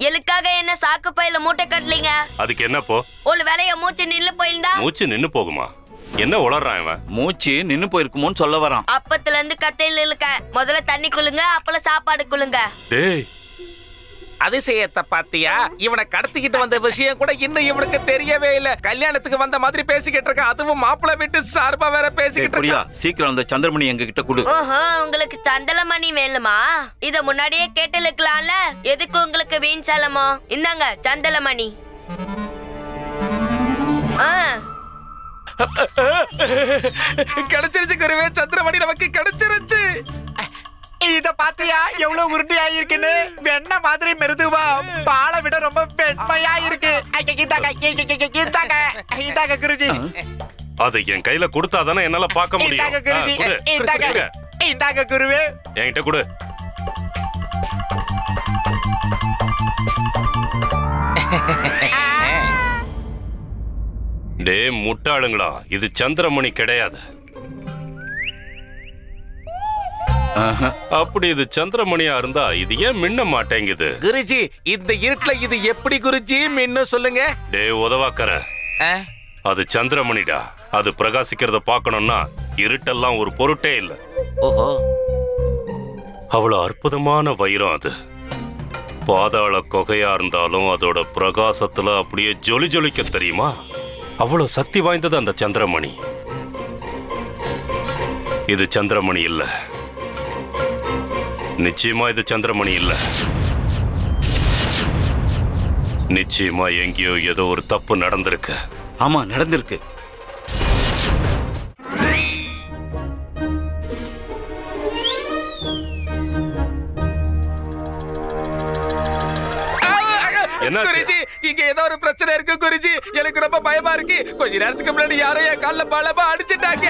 எதுக்காக என்ன சாக்கு பையில மூட்டை கட்டலீங்க? அதுக்கு என்ன போ? ஒரு வேலைய மூச்சு நின்னு போயிருந்தா? மூச்சு நின்னு போகுமா? என்ன உளறான் இவன்? மூச்சு நின்னு போயிருக்குமோன்னு சொல்ல வரான். அப்பத்துல இருந்து கத்தையில இழுக்க. முதல்ல தண்ணி குளுங்க, அப்புறம் சாப்பாடு குளுங்க. டேய், அதிசயத்தை பாத்தியா? இவனை கடத்திக்கிட்டு வந்த விஷயம் கூட இன்னும் இவனுக்கு தெரியவே இல்ல. கல்யாணத்துக்கு வந்த மாதிரி பேசிக்கிட்டு இருக்கான். அதுவும் மாப்பிள்ளை வீட்டு சார்பா வேற பேசிக்கிட்டு இருக்கான். சீக்கிரம் அந்த சந்திரமணி எங்க கிட்ட கொடு. ஓஹோ, உங்களுக்கு சந்தலமணி வேணுமா? இத முன்னாடியே கேட்டலுக்கலாம்ல. எதுக்கு உங்களுக்கு வீண் சலமோ? இந்தாங்க சந்தலமணி. கிடைச்சிருச்சு குருவே, சந்திரமணி நமக்கு கிடைச்சிருச்சு. இத பாத்தியா எவ்வளவு உருண்டையா இருக்குன்னு? வெண்ண மாதிரி மிருதுவா, பாலை விட ரொம்ப வெண்மையா இருக்கு. இந்தாங்க குருஜி. அதை என் கையில கொடுத்தாதானே என்னால பார்க்க முடியும். இந்தாங்க குருஜி, இந்தாங்க குருவே. என்கிட்ட கொடு. டே முட்டாளுங்களா, இது சந்திரமணி கிடையாது. அப்படி இது சந்திரமணியா இருந்தா இது ஏன் மின்ன மாட்டேங்குது? குருஜி, இந்த இருட்டுல இது எப்படி குருஜி மின்னு சொல்லுங்க. டே உதவாக்கற, அது சந்திரமணிடா. அது பிரகாசிக்கிறத பார்க்கணும்னா இருட்டெல்லாம் ஒரு பொருட்டே இல்ல. ஓஹோ, அவ்வளவு அற்புதமான வைரம் அது. பாதாள கொகையா இருந்தாலும் அதோட பிரகாசத்துல அப்படியே ஜொலி ஜொலிக்க தெரியுமா? அவ்வளவு சக்தி வாய்ந்தது அந்த சந்திரமணி. இது சந்திரமணி இல்ல. நிச்சயமா இது சந்திரமணி இல்ல. நிச்சயமா எங்கேயோ ஏதோ ஒரு தப்பு நடந்திருக்கு. ஆமா, நடந்திருக்கு. குருஜி, இங்க ஏதோ ஒரு பிரச்சனை இருக்கு குருஜி. எனக்கு ரொம்ப பயமா இருக்கு. கொஞ்ச நேரத்துக்கு முன்னாடி யாரோ என் கால்ல பலமா அடிச்சிட்டாங்க.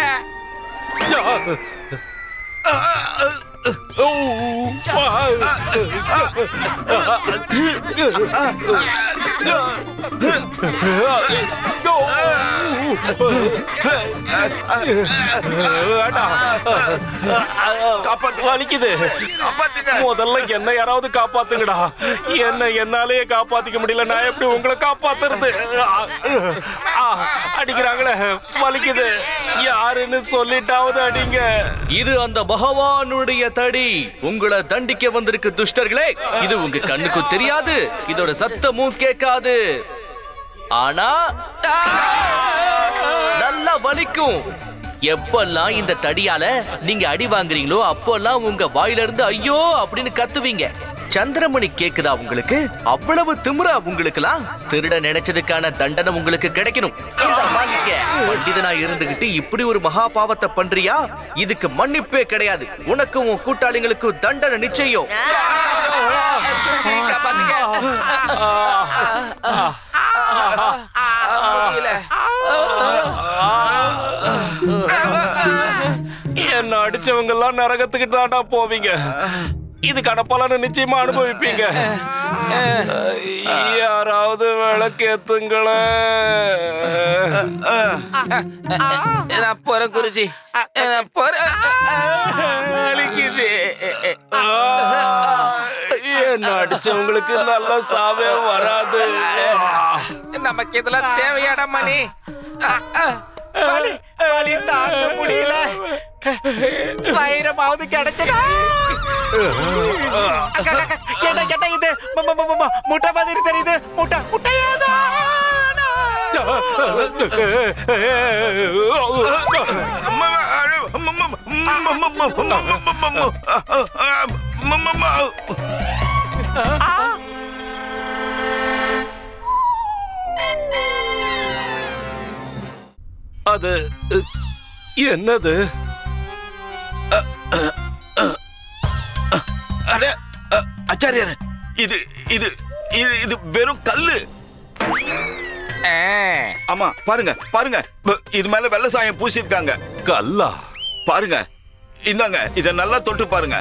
வலிக்குது. முதல்ல என்ன யாராவது காப்பாத்துங்கடா. என்ன என்னாலேயே காப்பாத்திக்க முடியல. நான் எப்படி உங்களை காப்பாத்துறது? அடிக்கிறாங்களே, வலிக்குது. யாருன்னு சொல்லிட்டாவது அடிங்க. இது அந்த பகவானுடைய தடி. உங்களை தண்டிக்க வந்திருக்கு துஷ்டர்களே. இது உங்க கண்ணுக்கு தெரியாது, இதோட சத்தமும் கேட்காது. ஆனா நல்லா வலிக்கும். எப்பெல்லாம் இந்த தடியால நீங்க அடி வாங்குறீங்களோ அப்பெல்லாம் உங்க வாயில இருந்து ஐயோ அப்படின்னு கத்துவீங்க. சந்திரமணி கேக்குதா உங்களுக்கு? அவ்வளவு திமிரா உங்களுக்குலாம்? திருட நினைச்சதுக்கான தண்டனை உங்களுக்கு கிடைக்கணும். பண்டிதனா இருந்துகிட்டு இப்படி ஒரு மகா பாவத்தை பண்றியா? இதுக்கு மன்னிப்பே கிடையாது. உனக்கும் உன் கூட்டாளிகளுக்கும் தண்டனை நிச்சயம். என்ன அடிச்சவங்க எல்லாம் நரகத்துக்கு தாண்டா போவீங்க. இதுக்கான பலனை நிச்சயமா அனுபவிப்பீங்க. யாராவது விளக்கேத்துங்களேன். நான் போறேன் குருஜி. நான் போறேன். என்ன அடிச்சவங்களுக்கு நல்ல சாவே வராது. நமக்கு இதெல்லாம் தேவையாடா மணி? வலி தாங்க முடியல. வைரமாவது கிடைச்சதா? என்ன கேட்ட இது முட்டை மாதிரி தெரியுது. முட்டையாதா? அது என்னது? ஆச்சாரியார், இது இது இது இது வெறும் கல்லு. ஆமா, பாருங்க பாருங்க, இது மேல வெள்ளை சாயம் பூசிருக்காங்க. கல்லா? பாருங்க, இந்தாங்க, இத நல்லா தொட்டு பாருங்க.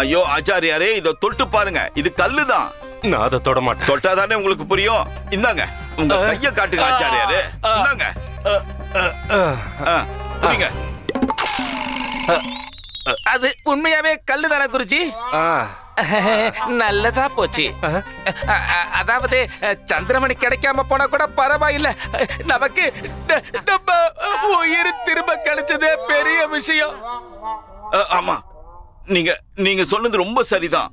ஐயோ ஆச்சாரியாரே, இத தொட்டு பாருங்க, இது கல்லுதான். நான் அதை தொட மாட்டேன். தொட்டாதானே உங்களுக்கு புரியும். இந்தாங்க, உங்க கைய காட்டுங்க ஆச்சாரியாரே. இந்தாங்க, புரியுங்க. அது உண்மையாவே கல்லுதானே குருஜி? நல்லதா போச்சு. அதாவது சந்திரமணி கிடைக்காம போனா கூட பரவாயில்ல. நமக்கு நம்ம உயிர் திரும்ப கிடைச்சதே பெரிய விஷயம். ஆமா, நீங்க நீங்க சொன்னது ரொம்ப சரிதான்.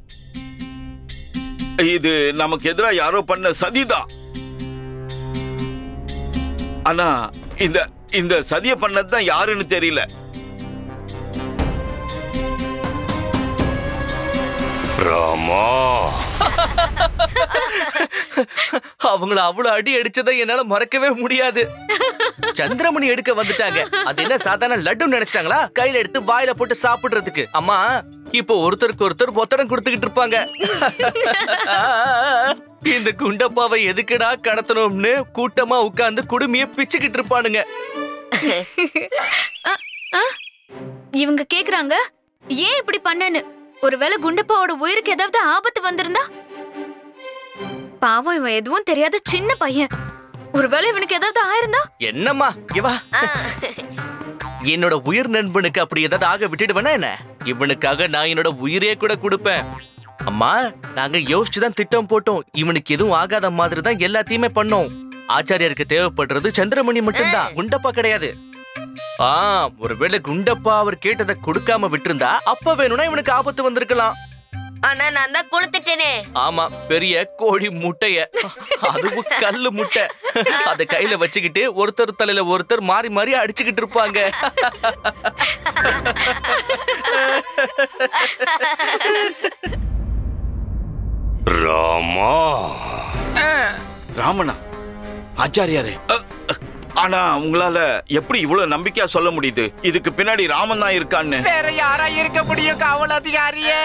இது நமக்கு எதிரா யாரோ பண்ண சதிதான். ஆனா இந்த சதிய பண்ணதுதான் யாருன்னு தெரியல. ராமா, அவங்கள அவ்வளவு அடி அடிச்சதை என்னால மறக்கவே முடியாது. சந்திரமணி எடுக்க வந்துட்டாங்க. அது என்ன சாதாரண லட்டு நினைச்சிட்டாங்களா? கையில எடுத்து வாயில போட்டு சாப்பிடுறதுக்கு. அம்மா, இப்போ ஒருத்தருக்கு ஒருத்தர் ஒத்தடம் கொடுத்துக்கிட்டு இருப்பாங்க. இந்த குண்டப்பாவை எதுக்குடா கடத்தணும்னு கூட்டமா உட்கார்ந்து குடுமைய பிச்சுக்கிட்டு இருப்பானுங்க. இவங்க கேக்குறாங்க ஏன் இப்படி பண்ணேன்னு. ஒருவேளை குண்டப்பாவோட உயிருக்கு ஏதாவது ஆபத்து வந்திருந்தா? பாவம், இவன் எதுவும் தெரியாத சின்ன பையன். ஒருவேளை இவனுக்கு ஏதாவது ஆயிருந்தா? என்னம்மா இவா, என்னோட உயிர் நண்பனுக்கு அப்படி ஏதாவது ஆக விட்டுடுவேனா என்ன? இவனுக்காக நான் என்னோட உயிரே கூட கொடுப்பேன். அம்மா, நாங்க யோசிச்சுதான் திட்டம் போட்டோம். இவனுக்கு எதுவும் ஆகாத மாதிரி தான் எல்லாத்தையுமே பண்ணோம். ஆச்சாரியருக்கு தேவைப்படுறது சந்திரமணி மட்டும்தான், குண்டப்பா கிடையாது. ஒருவேளை குண்டப்பா அவர் கேட்டதை கொடுக்காம விட்டுருந்தா அப்ப வேணும்னா இவனுக்கு ஆபத்து வந்திருக்கலாம். ஆனா நான் தான் கொளுத்துட்டேனே. ஆமா, பெரிய கோழி முட்டைய, அதுவும் கல்லு முட்டை. அத கையில வச்சுக்கிட்டு ஒருத்தர் தலையில ஒருத்தர் மாறி மாறி அடிச்சுக்கிட்டு இருப்பாங்க. ராமா. ராமனா, ஆச்சாரியாரே, ஆனா உங்களால எப்படி இவ்வளவு நம்பிக்கையா சொல்ல முடியுது இதுக்கு பின்னாடி ராமன் தான் இருக்கான்னு? வேற யாரா இருக்க முடியும் காவல் அதிகாரியே?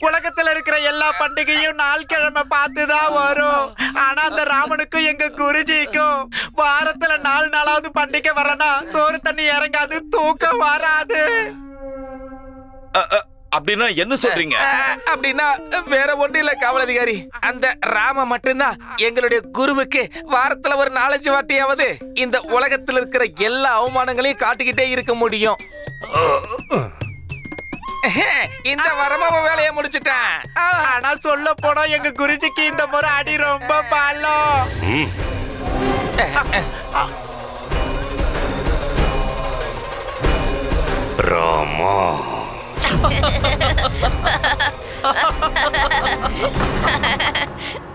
உலகத்துல இருக்கிற எல்லா பண்டிகையும் நாள் கிழமை பார்த்துதான் வரும். ஆனா அந்த ராமனுக்கும் எங்க குருஜிக்கும் வாரத்துல 4 நாளாவது பண்டிகை வரனா சோறு தண்ணி இறங்காது, தூக்கம் வராது. அப்படின்னா என்ன சொல்றீங்க? அப்படின்னா வேற ஒன்றும் இல்ல காவல் அதிகாரி. அந்த ராம மட்டும்தான் எங்களுடைய குருவுக்கு வாரத்துல ஒரு 4-5 வாட்டியாவது இந்த உலகத்துல இருக்கிற எல்லா அவமானங்களையும் காட்டிக்கிட்டே இருக்க முடியும். இந்த வரமா வேலையை முடிச்சுட்டேன். ஆனா சொல்ல போனா எங்க குருஜிக்கு இந்த முறை அடி ரொம்ப பாலம். Rama, Ha ha ha ha!